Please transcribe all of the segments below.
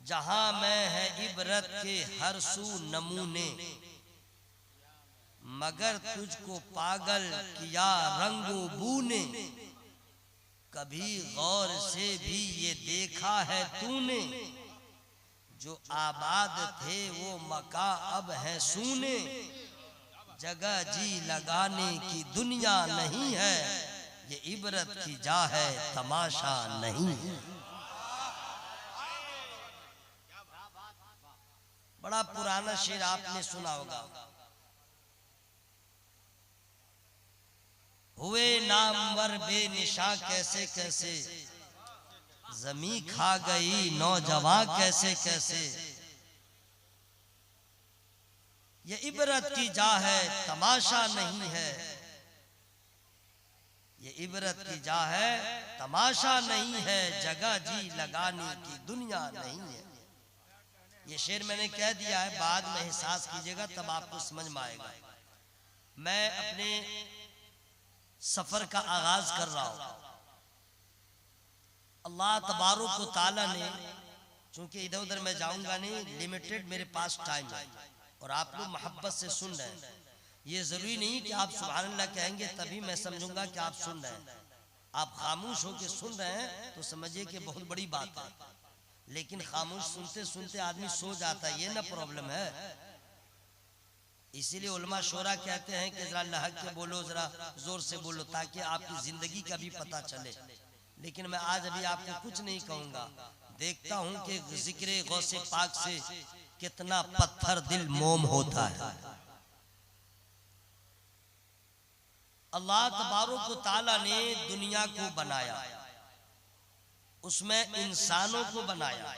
जहां में है इबरत के हर सू नमूने, मगर तुझको पागल किया रंगो बू ने, कभी गौर से भी ये देखा है तूने, जो आबाद थे वो मका अब है सूने, जगह जी लगाने की दुनिया नहीं है, ये इबरत की जा है तमाशा नहीं है। बड़ा पुराना शेर आपने सुना होगा, हुए नामवर बेनिशा कैसे कैसे, जमी खा गई नौजवान कैसे कैसे, ये इबरत की जा है तमाशा नहीं है, ये इबरत की जा है तमाशा नहीं है, जगह जी लगाने की दुनिया नहीं है। ये शेर मैंने कह दिया है, बाद में एहसास कीजिएगा तब आपको समझ में आएगा। मैं अपने सफर का आगाज कर रहा हूं। अल्लाह तबारक व तआला ने, चूंकि इधर उधर मैं जाऊंगा नहीं, लिमिटेड मेरे पास टाइम है और आप लोग मोहब्बत से सुन रहे हैं। ये जरूरी नहीं कि आप सुभान अल्लाह कहेंगे तभी मैं समझूंगा कि आप सुन रहे हैं। आप खामोश होकर सुन रहे हैं तो समझिए कि बहुत बड़ी बात है, लेकिन खामोश सुनते सुनते आदमी सो जाता है, ये ना प्रॉब्लम है। इसीलिए उलमा शोरा कहते हैं कि जरा लहक के बोलो, जरा जोर से बोलो, ताकि आपकी जिंदगी का भी पता चले। लेकिन मैं आज अभी आपको कुछ नहीं कहूंगा। देखता हूं कि जिक्र गौसे पाक से कितना पत्थर दिल मोम होता है। अल्लाह तबारक व तआला ने दुनिया को बनाया, उसमें इंसानों को बनाया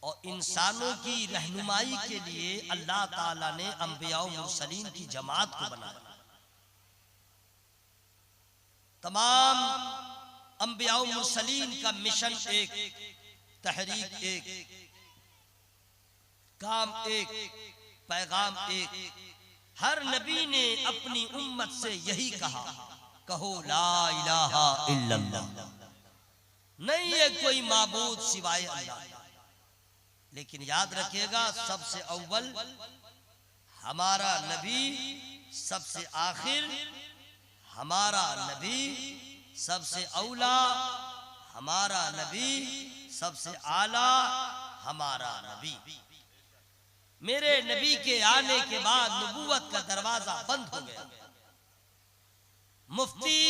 और इंसानों की रहनुमाई के लिए अल्लाह ताला ने अंबिया और मुरसलीन की जमात को बनाया। तमाम अंबिया और मुरसलीन का मिशन एक, तहरीक एक, काम एक, पैगाम एक। हर नबी ने अपनी उम्मत से यही कहा, कहो ला इलाहा इल्लल्लाह, नहीं है कोई माबूद सिवाय अल्लाह। लेकिन याद रखिएगा, सबसे अव्वल हमारा नबी, सबसे आखिर हमारा नबी, सबसे औला हमारा नबी, सबसे आला हमारा नबी। मेरे नबी के आने के बाद नबूवत का दरवाजा बंद हो गया। मुफ्ती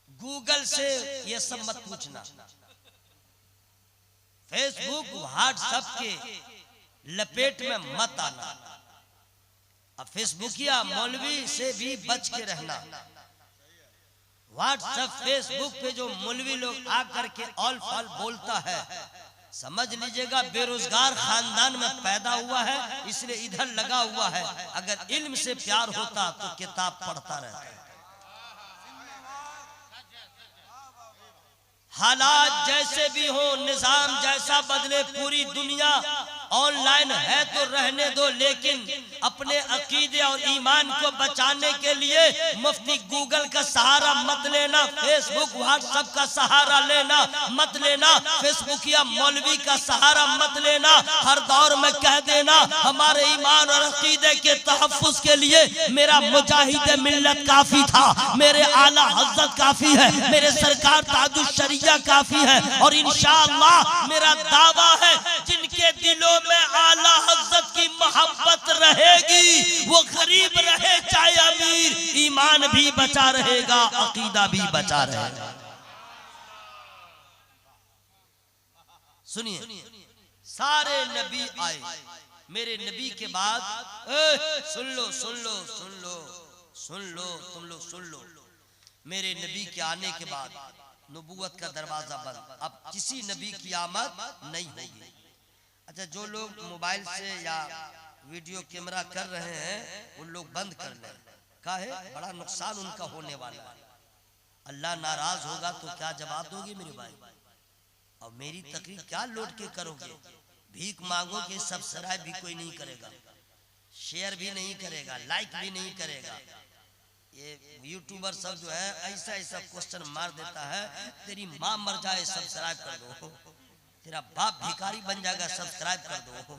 गूगल से ये सब मत पूछना, फेसबुक व्हाट्सएप के लपेट में मत आना। अब फेसबुकिया मौलवी से भी बच के रहना। व्हाट्सएप फेसबुक पे जो मौलवी लोग आकर के ऑल फॉल बोलता है, समझ लीजिएगा बेरोजगार खानदान में पैदा हुआ है, इसलिए इधर लगा हुआ है। अगर इल्म से प्यार होता तो किताब पढ़ता रहता। हालात जैसे भी हो, निजाम जैसा बदले, पूरी दुनिया ऑनलाइन है तो रहने दो, लेकिन अपने अकीदे और ईमान को बचाने के लिए मुफ्ती गूगल का सहारा मत लेना, फेसबुक व्हाट्सएप का सहारा लेना मत लेना, फेसबुक या मौलवी का सहारा मत लेना। हर दौर में कह देना, हमारे ईमान और अकीदे के तहफ्फुज के लिए मेरा मुजाहिद मिल्लत काफी था, मेरे आला हज़रत काफी है, मेरे सरकार ताजुश शरिया काफी है। और इंशाअल्लाह मेरा दावा है, जिनके दिलों में आला हज़रत की मोहब्बत रहेगी, वो गरीब रहे चाहे अमीर, ईमान भी बचा रहेगा, अकीदा भी बचा रहेगा। सुनिए, सारे नबी आए, मेरे नबी के बाद सुन लो सुन लो सुन लो सुन लो, तुम लोग सुन लो, मेरे नबी के आने के बाद नबूवत का दरवाजा बंद। अब किसी नबी की आमद नहीं होगी। अच्छा, जो लोग मोबाइल से या वीडियो कैमरा कर रहे हैं उन लोग बंद कर लें, काहे बड़ा नुकसान उनका होने वाला है। अल्लाह नाराज होगा तो क्या जवाब दोगे मेरे भाई? और मेरी तकरीर क्या लौट के करोगे? भीख मांगोगे, सब्सक्राइब भी कोई नहीं करेगा, शेयर भी नहीं करेगा, लाइक भी नहीं करेगा। ये यूट्यूबर सब जो है ऐसा ऐसा क्वेश्चन मार देता है, तेरी माँ मर जाए सब्सक्राइब कर दो। तेरा बाप भिखारी बन जाएगा, सब्सक्राइब कर दो।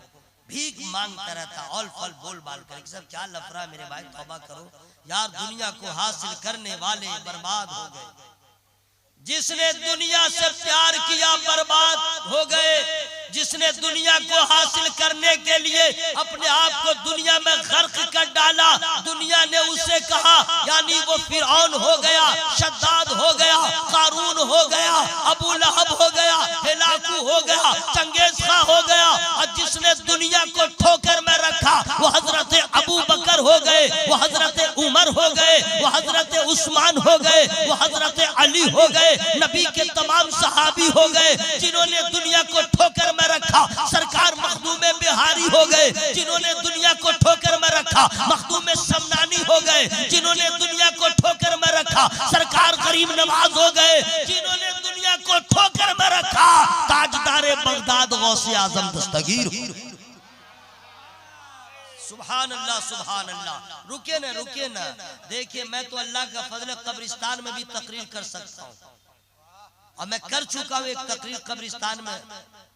भीख मांगता रहता, ऑल फल बोल बाल कर, सब क्या लफड़ा मेरे भाई, तौबा करो यार। दुनिया को हासिल करने वाले बर्बाद हो गए, जिसने दुनिया से प्यार किया बर्बाद हो गए, जिसने दुनिया को हासिल करने के लिए अपने आप को दुनिया में गर्क कर डाला, दुनिया ने उसे कहा, यानी वो फिरौन हो गया, शद्दाद हो गया, कारून हो गया, अबू लहब हो गया, हिलाकू हो गया, चंगेज खां हो गया। और जिसने दुनिया को ठोकर में रखा वो हजरत अबू बकर हो गए, वो हजरत उमर हो गए, वो हजरत उस्मान हो गए, वो हजरत अली हो गए, नबी के तमाम सहाबी हो गए जिन्होंने दुनिया को ठोकर में रखा। सरकार मखदूमे बिहारी हो गए जिन्होंने दुनिया को ठोकर में रखा, मखदूमे समनानी हो गए जिन्होंने दुनिया को ठोकर में रखा, सरकार गरीब नवाज हो गए जिन्होंने दुनिया को ठोकर में रखा, ताजदारे बगदाद गौसे आजम दस्तगीर। सुभान अल्लाह सुभान अल्लाह। रुके ना, देखिए मैं तो अल्लाह का फजल कब्रिस्तान में भी तकरीर कर सकता हूँ, और मैं कर चुका हूँ एक तकरीर कब्रिस्तान में।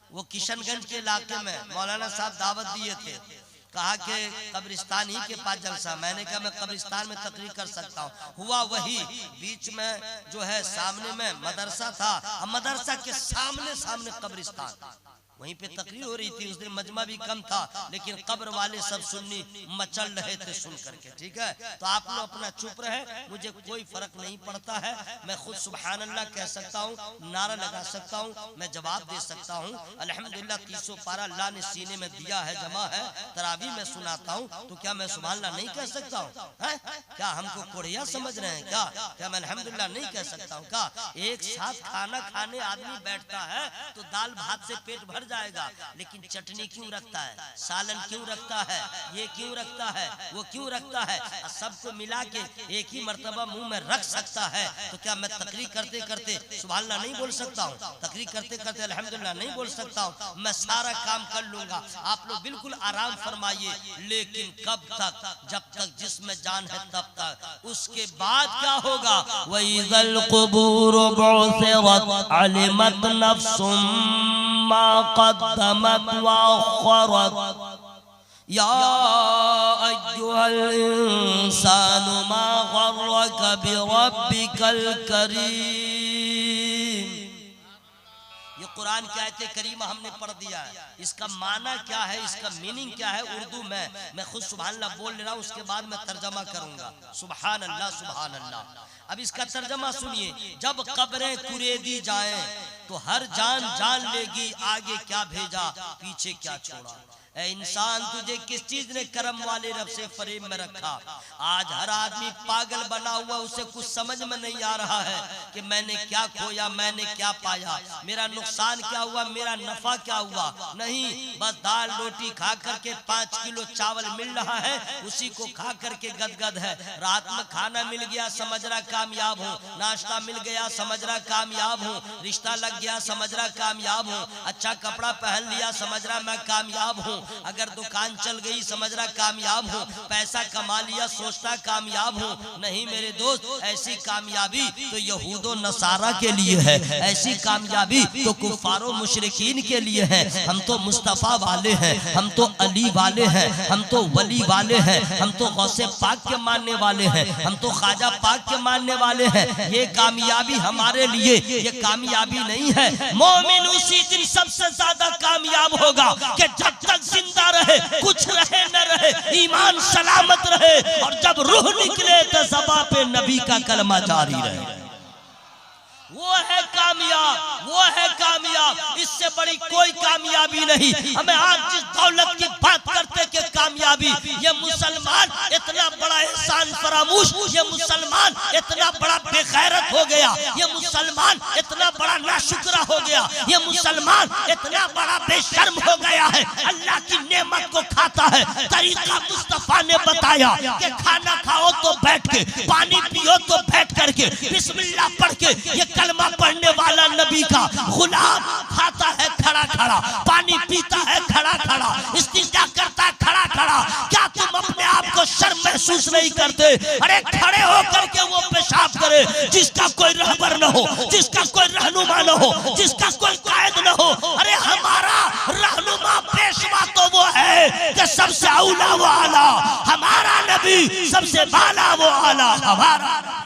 वो किशनगंज के इलाके में मौलाना साहब दावत दिए थे, कहा कि कब्रिस्तान ही के पास जलसा। मैंने कहा मैं कब्रिस्तान में तकरीर कर सकता हूँ। हुआ वही, बीच में जो है सामने में मदरसा था, और मदरसा के सामने कब्रिस्तान, वहीं पे तकरीर हो रही थी। उस दिन मजमा भी कम था, लेकिन कब्र वाले सब सुन्नी मचल रहे थे सुन करके। ठीक है, तो आप लोग अपना चुप रहे, मुझे कोई फर्क नहीं पड़ता है। मैं खुद सुभान अल्लाह कह सकता हूँ, नारा लगा सकता हूँ, मैं जवाब दे सकता हूँ। अल्हम्दुलिल्लाह 300 पारा अल्लाह ने सीने में दिया है, जमा है, तरावी में सुनाता हूँ, तो क्या मैं सुभान अल्लाह नहीं कह सकता हूँ? क्या हमको कोड़िया समझ रहे हैं क्या मैं अल्हम्दुलिल्लाह नहीं कह सकता हूँ? क्या एक साथ खाना खाने आदमी बैठता है तो दाल भात से पेट भर जाएगा, लेकिन चटनी क्यों रखता है, सालन क्यों रखता है, ये क्यों रखता है, वो क्यों रखता है? सबको मिला के एक ही मर्तबा मुंह में रख सकता है, तो क्या मैं तकरीर करते करते सुभान अल्लाह नहीं बोल सकता हूँ? तकरीर करते करते अल्हम्दुलिल्लाह नहीं बोल सकता हूँ? मैं सारा काम कर लूंगा, आप लोग बिल्कुल आराम फरमाइए। लेकिन कब तक? जब तक जिसमें जान है तब तक। उसके बाद क्या होगा? वइज़ल क़ुबूर बु'सिरत अलिमत नफ्सुम मा क़द्दमत व अख़रत या अय्युहल इंसानु मा ग़र्रक बिरब्बिकल करीम। ये कुरान की आयत करीमा हमने पढ़ दिया है, इसका माना क्या है, इसका मीनिंग क्या है उर्दू में मैं खुद सुभान अल्लाह बोल रहा हूँ, उसके बाद मैं तर्जमा करूंगा। सुभान अल्लाह सुभान अल्लाह। अब इसका तर्जमा सुनिए। जब कब्रें कुरेदी जाएं तो हर जान जान लेगी आगे क्या भेजा पीछे क्या छोड़ा। ऐ इंसान तुझे किस चीज ने करम वाले रब से फरेब में रखा? आज हर आदमी पागल बना हुआ, उसे कुछ समझ में नहीं आ रहा है कि मैंने क्या खोया, मैंने क्या पाया, मेरा नुकसान क्या हुआ, मेरा नफा क्या हुआ। नहीं, बस दाल रोटी खा करके 5 किलो चावल मिल रहा है, उसी को खा करके गदगद है। रात में खाना मिल गया समझ रहा कामयाब हूँ, नाश्ता मिल गया समझ रहा कामयाब हूँ, रिश्ता लग गया समझ रहा कामयाब हूँ, अच्छा कपड़ा पहन लिया समझ रहा मैं कामयाब हूँ, अगर दुकान चल गई समझ रहा कामयाब हूँ, पैसा कमा लिया सोचता कामयाब हूँ। नहीं मेरे दोस्त, ऐसी कामयाबी तो यहूदो नसारा के लिए है, ऐसी कामयाबी तो कुफारो मुशरिकीन के लिए है। हम तो मुस्तफा वाले हैं, हम तो अली वाले हैं, हम तो वली वाले हैं, हम तो गौसे पाक के मानने वाले हैं, हम तो ख्वाजा पाक के मानने वाले हैं। ये कामयाबी हमारे लिए ये कामयाबी नहीं है। मोमिन उसी दिन सबसे ज्यादा कामयाब होगा कि जब तक जिंदा रहे, कुछ रहे न रहे, ईमान सलामत रहे, और जब रूह निकले तो ज़बां पे नबी का कलमा जारी रहे। वो है कामयाब, वो है कामयाब, इससे बड़ी कोई कामयाबी नहीं। हमें आज जिस दौलत की बात करते कि कामयाबी, ये मुसलमान इतना बड़ा एहसान फरामूश, ये मुसलमान इतना बड़ा बेगैरत हो गया, ये मुसलमान इतना बड़ा नाशुक्रा हो गया, ये मुसलमान इतना बड़ा बेशर्म हो गया है, अल्लाह की नेमत को खाता है। तरीका मुस्तफा ने बताया कि खाना खाओ तो बैठ के, पानी पियो तो बैठ करके, बिस्मिल्लाह पढ़ के। ये कलमा पढ़ने वाला नबी का गुलाम खाता है खड़ा खड़ा, पानी पीता है खड़ा खड़ा, इस्तिंजा करता है खड़ा खड़ा। क्या तुम अपने आप को शर्म महसूस नहीं करते। अरे खड़े होकर के वो पेशाब करे जिसका कोई रहबर न हो, जिसका कोई रहनुमा न हो, जिसका कोई कायद न हो। अरे हमारा रहनुमा पेशवा तो वो है कि सबसे औला वो आला, हमारा नबी सबसे बाला वो आला हमारा।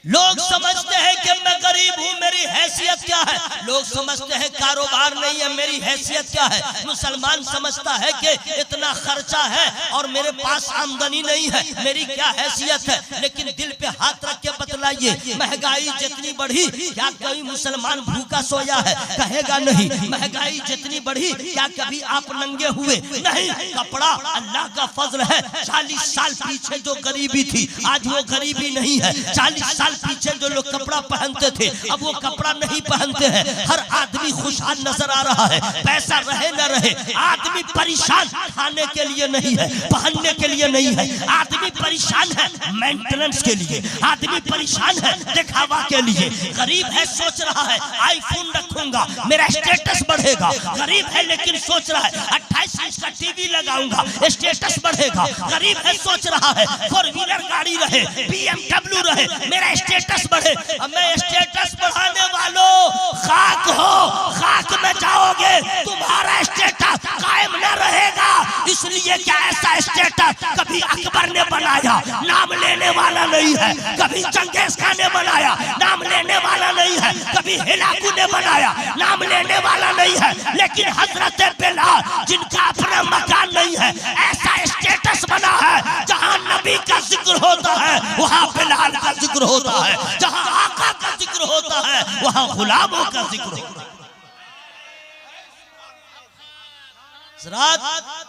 लोग समझते हैं कि मैं गरीब हूं, मेरी हैसियत क्या है। लोग समझते हैं कारोबार नहीं है, मेरी हैसियत क्या है। मुसलमान समझता है कि इतना खर्चा है और मेरे पास आमदनी नहीं है, मेरी क्या हैसियत है। लेकिन दिल पे हाथ रख के बतलाइए, महंगाई जितनी बढ़ी क्या कभी मुसलमान भूखा सोया है? कहेगा नहीं। महंगाई जितनी बढ़ी क्या कभी आप नंगे हुए? नहीं। कपड़ा अल्लाह का फजल है। 40 साल पीछे जो गरीबी थी आज वो गरीबी नहीं है। 40 साल पीछे जो लोग कपड़ा पहनते थे अब वो कपड़ा नहीं पहनते हैं। हर आदमी खुशहाल नजर आ रहा है। पैसा रहे न रहे, आदमी परेशान खाने के लिए नहीं है, पहनने के लिए नहीं है। आदमी परेशान है मेंटेनेंस के लिए, आदमी परेशान है दिखावा के लिए। गरीब है सोच रहा है आईफोन रखूंगा मेरा स्टेटस बढ़ेगा। गरीब है लेकिन सोच रहा है 28 इंच का टीवी लगाऊंगा स्टेटस बढ़ेगा। गरीब है सोच रहा है 4 व्हीलर गाड़ी रहे, BMW रहे, मेरा स्टेटस बढ़े। अब मैं स्टेटस बढ़ाने वालों खाक हो, खाक में जाओगे, तुम्हारा स्टेटस कायम न रहेगा। इसलिए क्या ऐसा स्टेटस कभी अकबर ने बनाया, नाम लेने वाला नहीं है। कभी चंगेज खान ने बनाया, नाम लेने वाला नहीं है। कभी हिलाकू ने बनाया, नाम लेने वाला नहीं है। लेकिन हजरत बिलाल जिनका अपना मकान नहीं है, ऐसा स्टेटस बना है जहां नबी का जिक्र होता है वहां बिलाल का जिक्र होता है, जहां आका का जिक्र होता है वहां गुलामों का जिक्र होता है।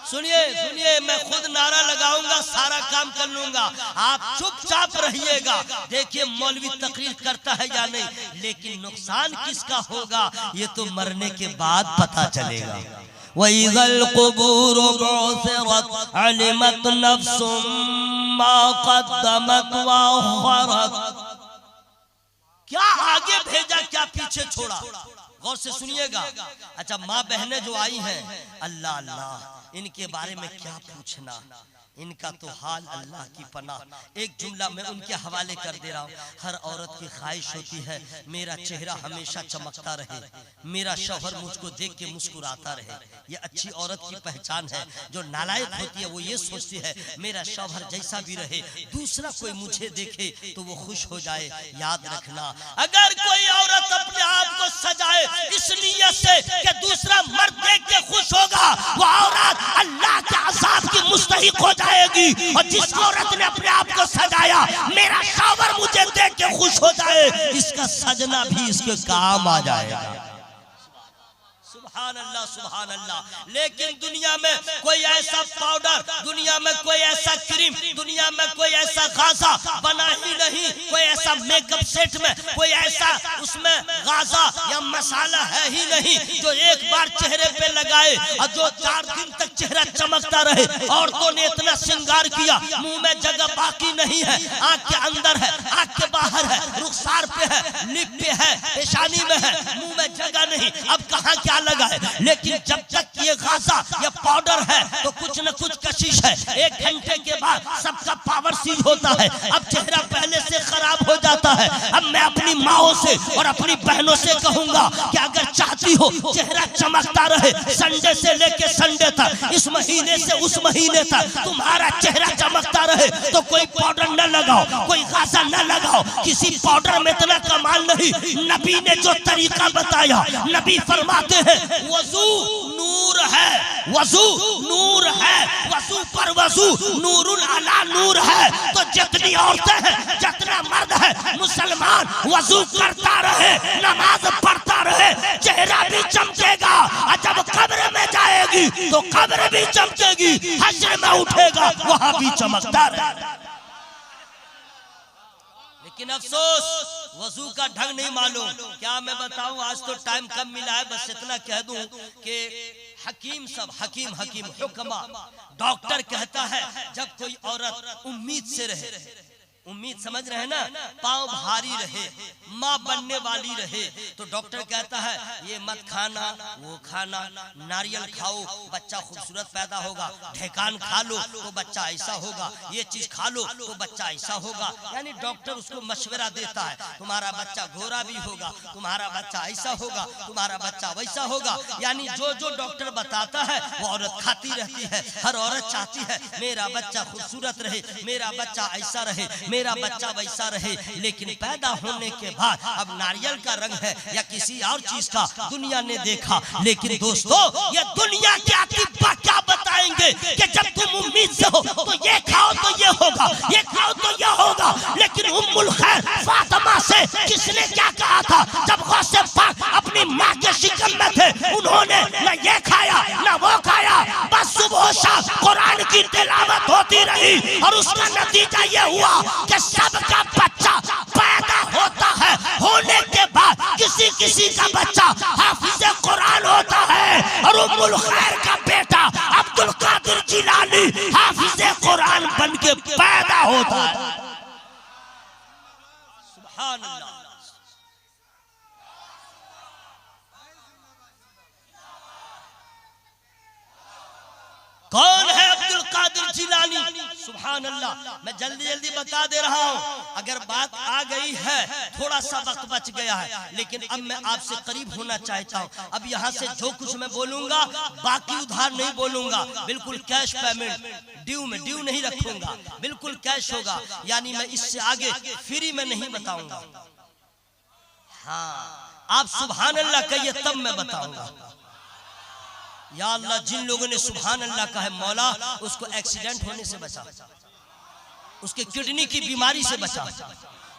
सुनिए सुनिए, मैं खुद नारा लगाऊंगा, सारा काम कर लूंगा, आप चुपचाप रहिएगा। देखिए मौलवी तकरीर करता है या नहीं, लेकिन नुकसान किसका होगा ये तो मरने के बाद पता चलेगा। वइज़ल क़ुबूर बुअसिरत अलिमत नफ्सुम मा क़द्दमत व अख़रत। क्या आगे भेजा क्या पीछे छोड़ा, गौर से सुनिएगा। अच्छा माँ बहनें जो आई हैं, अल्लाह अल्लाह इनके बारे में क्या पूछना, इनका तो हाल अल्लाह की पनाह। एक जुमला मैं उनके हवाले कर दे रहा हूँ। हर औरत की ख्वाहिश होती है मेरा चेहरा हमेशा चमकता रहे, मेरा शौहर मुझको देख के मुस्कुराता रहे। ये अच्छी औरत की पहचान है। जो नालायक होती है वो ये सोचती है मेरा शौहर जैसा भी रहे, दूसरा कोई मुझे देखे तो वो खुश हो जाए। याद रखना, अगर कोई औरत अपने आप को सजाए इस नियत से कि दूसरा मर्द देख के खुश होगा, वो औरत अल्लाह के अज़ाब की मुस्तहिक हो जाएगी। और जिस औरत ने अपने आप को सजाया मेरा शौहर मुझे देख के खुश हो जाए, इसका सजना भी इसके काम आ जाएगा। सुभान अल्लाह सुभान अल्लाह। लेकिन दुनिया में कोई ऐसा पाउडर, दुनिया में कोई ऐसा क्रीम, दुनिया में कोई ऐसा गाजा बना ही नहीं, कोई ऐसा मेकअप सेट में कोई ऐसा उसमें गाजा या मसाला है ही नहीं जो एक बार चेहरे पे लगाए और जो 4 दिन तक चेहरा चमकता रहे। औरतों ने इतना श्रृंगार किया, मुंह में जगह बाकी नहीं है, आंख के अंदर है, आंख के बाहर है, रुखसार पे है, लिप पे है, पेशानी में है, मुंह में जगह नहीं। अब कहाँ क्या लगा है, लेकिन जब तक ये गाजा या पाउडर है तो कुछ न कुछ कशिश है। 1 घंटे के बाद सबका पावर सीज होता है। अब चेहरा पहले से खराब हो जाता है। अब मैं अपनी माओ से और अपनी बहनों से कहूंगा कि अगर चाहती हो चेहरा चमकता रहे संडे से लेके संडे तक, इस महीने से उस महीने तक तुम्हारा चेहरा चमकता रहे तो कोई पाउडर न लगाओ, कोई गाजा न लगाओ। किसी पाउडर में इतना कमाल नहीं। नबी ने जो तरीका बताया, नबी फरमाते हैं वजू नूर है, वजू नूर है, वजू पर वजू नूरुल अला नूर है। तो जितनी औरतें हैं, जितना मर्द है, मुसलमान वजू करता रहे, नमाज पढ़ता रहे, चेहरा भी चमकेगा। और जब कब्र में जाएगी तो कब्र भी चमकेगी, हश्र में उठेगा वहां भी चमकता रहेगा। लेकिन अफसोस वजू का ढंग नहीं मालूम। क्या मैं बताऊं, आज तो टाइम कम मिला है, बस इतना कह दूं कि हकीम सब हकीम हुक्मा डॉक्टर कहता है जब कोई औरत उम्मीद से रहे, उम्मीद समझ रहे हैं ना, पाँव भारी रहे, माँ बनने वाली रहे। तो डॉक्टर कहता है ये मत खाना, वो खाना, नारियल खाओ बच्चा खूबसूरत पैदा होगा, ढेकान खा लो तो बच्चा ऐसा होगा, ये चीज खा लो तो बच्चा ऐसा होगा। यानी डॉक्टर उसको मशवरा देता है, तुम्हारा बच्चा गोरा भी होगा, तुम्हारा बच्चा ऐसा होगा, तुम्हारा बच्चा वैसा होगा। यानी जो जो डॉक्टर बताता है वो औरत खाती रहती है। हर औरत चाहती है मेरा बच्चा खूबसूरत रहे, मेरा बच्चा ऐसा रहे, मेरा बच्चा वैसा रहे। लेकिन पैदा होने के बाद अब नारियल का रंग है या किसी और चीज का दुनिया ने देखा। लेकिन दोस्तों ये दुनिया के अतिब्बा क्या बताएंगे कि जब तुम उम्मीद से हो तो ये खाओ तो ये होगा, ये खाओ तो ये होगा। लेकिन उम्मुल खैर फातिमा से किसने क्या कहा था जब गौसे पाक अपनी माँ के शिकम में थे? उन्होंने न ये खाया न वो खाया, बस सुबह शाम कुरान की तिलावत होती रही और उसका नतीजा ये हुआ कि सबका बच्चा पैदा होता है। होने के बाद किसी किसी का बच्चा हाफिज़े कुरान होता है और उम्मुल खैर का बेटा अब्दुल कादिर जिलानी हाफिज़े कुरान बन के पैदा होता है। सुभान अल्लाह। कौन है अब्दुल कादिर जिलानी? सुभान अल्लाह। मैं जल्दी जल्दी बता दे रहा हूँ, अगर बात आ गई है थोड़ा सा वक्त बच गया है, लेकिन अब मैं आपसे करीब होना चाहता हूँ। अब यहाँ से जो कुछ मैं बोलूंगा बाकी उधार नहीं बोलूंगा, बिल्कुल कैश पेमेंट, ड्यू में ड्यू नहीं रखूंगा, बिल्कुल कैश होगा। यानी मैं इससे आगे फ्री में नहीं बताऊंगा। हाँ, आप सुभान अल्लाह कहिए तब मैं बताऊंगा। या अल्लाह, जिन लोगों ने सुभान अल्लाह कहा है मौला उसको एक्सीडेंट होने से बचा, उसके किडनी की बीमारी से बचा,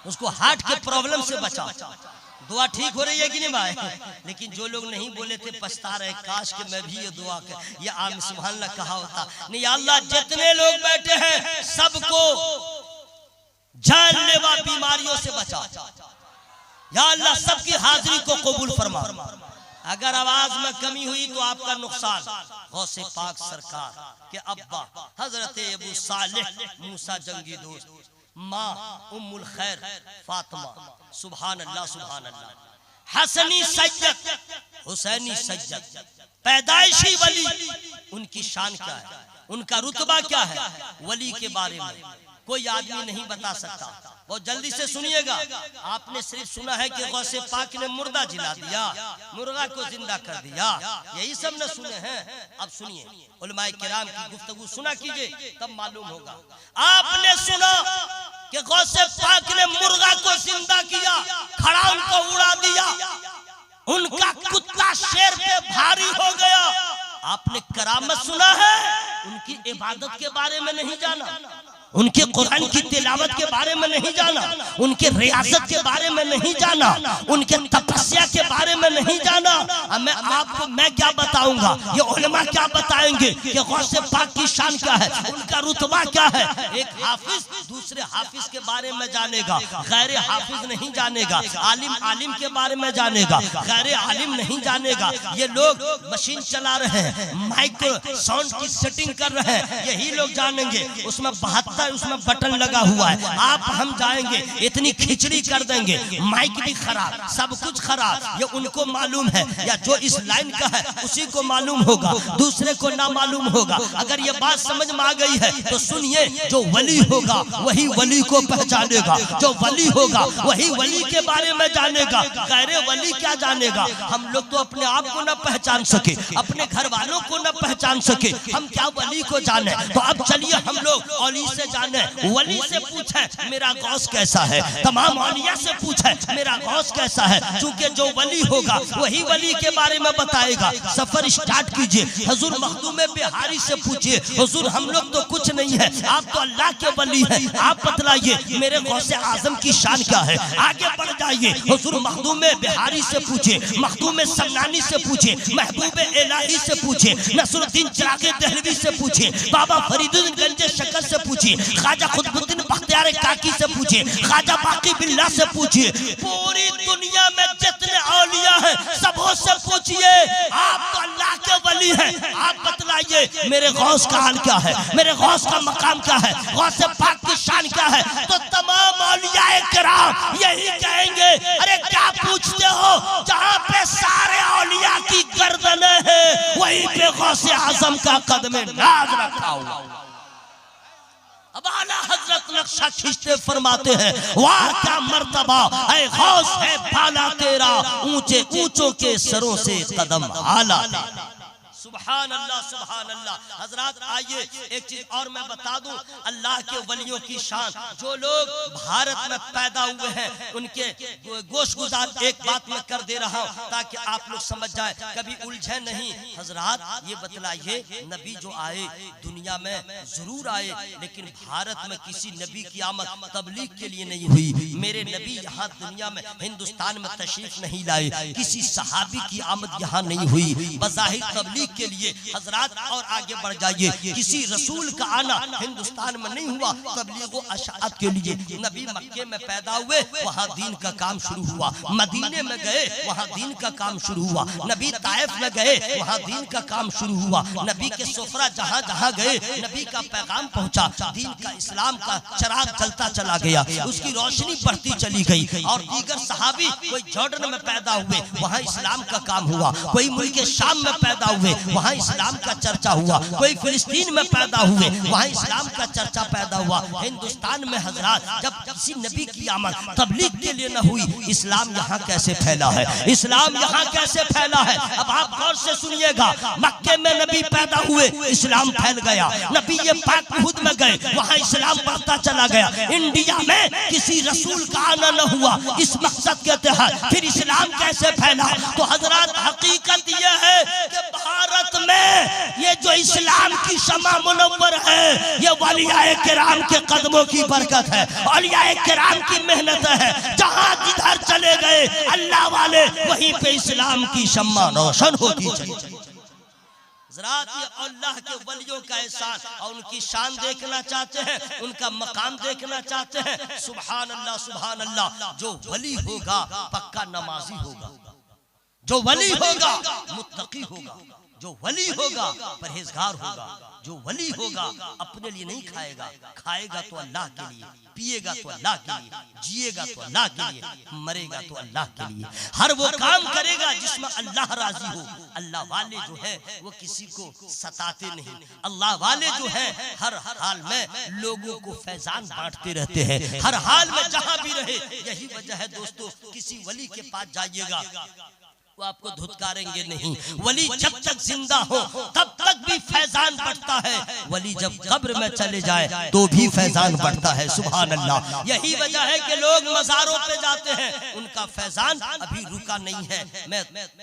उसको हार्ट के प्रॉब्लम से बचा। दुआ ठीक हो रही है कि नहीं भाई? लेकिन जो लोग नहीं बोले थे पछता रहे, काश कि मैं भी ये दुआ कर ये आम सुभान अल्लाह कहा होता। नहीं या अल्लाह, जितने लोग बैठे हैं सबको जानलेवा बीमारियों से बचा। या अल्लाह, सबकी हाजिरी को कबूल फरमा। अगर आवाज में कमी हुई तो आपका नुकसान। गौसे पाक सरकार के अब्बा हजरत अबू सालेह मूसा जंगी दोस्त, माँ उम्मुल खैर फातिमा, सुभान अल्लाह सुभान अल्लाह। हसनी सैयद, हुसैनी सैयद, पैदाइशी वली, उनकी शान क्या है, उनका रुतबा क्या है, वली के बारे में कोई आदमी नहीं बता सकता। बहुत जल्दी से सुनिएगा। आपने सिर्फ सुना है कि गौसे पाक ने मुर्दा जिला दिया, मुर्गा को जिंदा कर दिया, यही सब न सुने हैं। अब सुनिए, उलमाए किराम की गुफ्तगू सुना कीजिए तब मालूम होगा। आपने सुना कि गौसे पाक ने मुर्गा को जिंदा किया, खड़ा उनको उड़ा दिया, उनका कुत्ता शेर पे भारी हो गया। आपने करामत सुना है, उनकी इबादत के बारे में नहीं जाना, उनके कुरान की तिलावत के बारे में नहीं जाना, उनके रियासत के बारे में नहीं जाना, उनके तपस्या के बारे में नहीं जाना। अब मैं आपको मैं क्या बताऊंगा, ये उलमा क्या बताएंगे कि गौसे पाक की शान क्या है, उनका रुतबा क्या है। एक हाफिज दूसरे हाफिज के बारे में जानेगा, गैर हाफिज नहीं जानेगा। आलिम आलिम के बारे में जानेगा, गैर आलिम नहीं जानेगा। ये लोग मशीन चला रहे हैं, माइक साउंड की सेटिंग कर रहे हैं, यही लोग जानेंगे। उसमें 72 उसमें बटन लगा हुआ है, आप हम जाएंगे इतनी खिचड़ी कर देंगे, माइक भी खराब, सब कुछ खराब। ये उनको मालूम है, या जो इस लाइन का है उसी को मालूम होगा, दूसरे को ना मालूम होगा। अगर ये बात समझ में आ गई है तो सुनिए, जो वली होगा वही वली को पहचानेगा, जो वली होगा वही वली के बारे में जानेगा, गैर वली क्या जानेगा। हम लोग तो अपने आप को ना पहचान सके, अपने घर वालों को ना पहचान सके, हम क्या वली को जाने। तो अब चलिए हम लोग औली से जाने, वली से पूछे मेरा गौस कैसा है, तमाम औलिया से पूछे मेरा गौस कैसा है। क्योंकि जो वली होगा वही वली के बारे में बताएगा। सफर स्टार्ट कीजिए, हुजूर मखदूम बिहारी से पूछिए, हुजूर हम लोग तो कुछ नहीं है, आप तो अल्लाह के वली हैं, आप बतलाइए मेरे गौसे आजम की शान क्या है। आगे बढ़ जाइए, हुजूर मखदूम बिहारी से पूछिए, मखदूम समनानी से पूछिए, महबूब इलाही से पूछिए, नसरुद्दीन चिरागे दहलवी से पूछिए, बाबा फरीदुद्दीन गंजे शकर से पूछिए, पूछिए, ख्वाजा कुतुबुद्दीन बख्तियार काकी से पूछिए, ख्वाजा बाकी बिल्ला से पूछिए, पूरी दुनिया में जितने औलिया हैं सबों से पूछिए, आप तो अल्लाह के वली हैं, आप बतलाइए मेरे गौस का हाल क्या है, मेरे गौस का मकाम क्या है, गौस पाक की शान क्या है। तो तमाम औलिया किराम यही कहेंगे, अरे क्या पूछते हो, जहां पे सारे औलिया की गर्दनें हैं वहीं पे गौसे आजम का कदम नाज रखा हुआ। अब आला हजरत नक्शा खींचते फरमाते हैं, वाह क्या मर्तबा ऐ गौस है भाला तेरा, ऊंचे ऊंचों के सरों से कदम आला। सुभान अल्लाह, सुभान अल्लाह। हजरात आइए एक चीज और मैं बता दूं, अल्लाह के वलियों की शान। जो लोग भारत में पैदा हुए हैं उनके गोशगुजार एक बात मैं कर दे रहा हूं ताकि आप लोग समझ जाए, कभी उलझे नहीं। हजरात ये बतलाइए, नबी जो आए दुनिया में जरूर आए, लेकिन भारत में किसी नबी की आमद तबलीग के लिए नहीं हुई। मेरे नबी यहाँ दुनिया में हिंदुस्तान में तशरीफ नहीं लाए, किसी सहाबी की आमद यहाँ नहीं हुई बज़ाहिर तबलीग के लिए। हजरात और आगे बढ़ जाइए, किसी रसूल का आना हिंदुस्तान में नहीं हुआ तबलीग व अशाअत के लिए। नबी मक्के में पैदा हुए, वहाँ दीन का काम शुरू हुआ, मदीने में गए वहाँ दीन का काम शुरू हुआ, नबी ताइफ में गए वहाँ दीन का काम शुरू हुआ, नबी के सोफरा जहाँ जहाँ गए नबी का पैगाम पहुँचा, दीन का इस्लाम का चराग जलता चला गया, उसकी रोशनी बढ़ती चली गई। और दीगर सहाबी कोई जॉर्डन में पैदा हुए, वहाँ इस्लाम का काम हुआ, कोई मुल्क शाम में पैदा हुए, वहाँ इस्लाम का चर्चा हुआ, कोई फिलिस्तीन में पैदा हुए, वहाँ इस्लाम का चर्चा पैदा हुआ। हिंदुस्तान में हजरात जब किसी नबी की आमद तबलीग के लिए न हुई, इस्लाम यहाँ कैसे फैला है, इस्लाम यहाँ कैसे फैला है। अब आप गौर से सुनिएगा, मक्के में नबी पैदा हुए, इस्लाम फैल गया, नबी ये पाक खुद में गए, वहाँ इस्लाम बढ़ता चला गया। इंडिया में किसी रसूल का आना न हुआ इस मकसद के तहत, फिर इस्लाम कैसे फैला। तो हजरात हकीकत यह है कि भारत में ये जो इस्लाम की शमा मुनव्वर है, ये औलिया किराम के कदमों की बरकत है, औलिया किराम की मेहनत है। जहां जिधर चले गए अल्लाह वाले, वहीं पे इस्लाम की शम्मा रोशन होती चली। ज़रात ये अल्लाह के वलियों का एहसान और उनकी शान देखना चाहते हैं, उनका मकाम देखना चाहते हैं। सुभान अल्लाह, सुभान अल्लाह। जो वली होगा पक्का नमाजी होगा, जो वली होगा मुत्तकी होगा, जो वली होगा परहेजगार होगा, जो वली होगा अपने लिए नहीं खाएगा, खाएगा तो अल्लाह के लिए, पिएगा तो अल्लाह के लिए, जिएगा तो अल्लाह के लिए, मरेगा तो अल्लाह के लिए। हर वो काम करेगा जिसमें अल्लाह राजी हो। अल्लाह वाले जो है वो किसी को सताते नहीं, अल्लाह वाले जो है हर हाल में लोगों को फैजान बांटते रहते हैं, हर हाल में जहां भी रहे। यही वजह है दोस्तों, किसी वली के पास जाइएगा वो आपको धुतकारेंगे नहीं। वली जब तक जिंदा हो तब तक भी फैजान बढ़ता है, वली जब कब्र में चले जाए तो भी फैजान बढ़ता है। सुभान अल्लाह। यही वजह है कि लोग मज़ारों पे जाते हैं, उनका फैजान अभी रुका नहीं है। मैं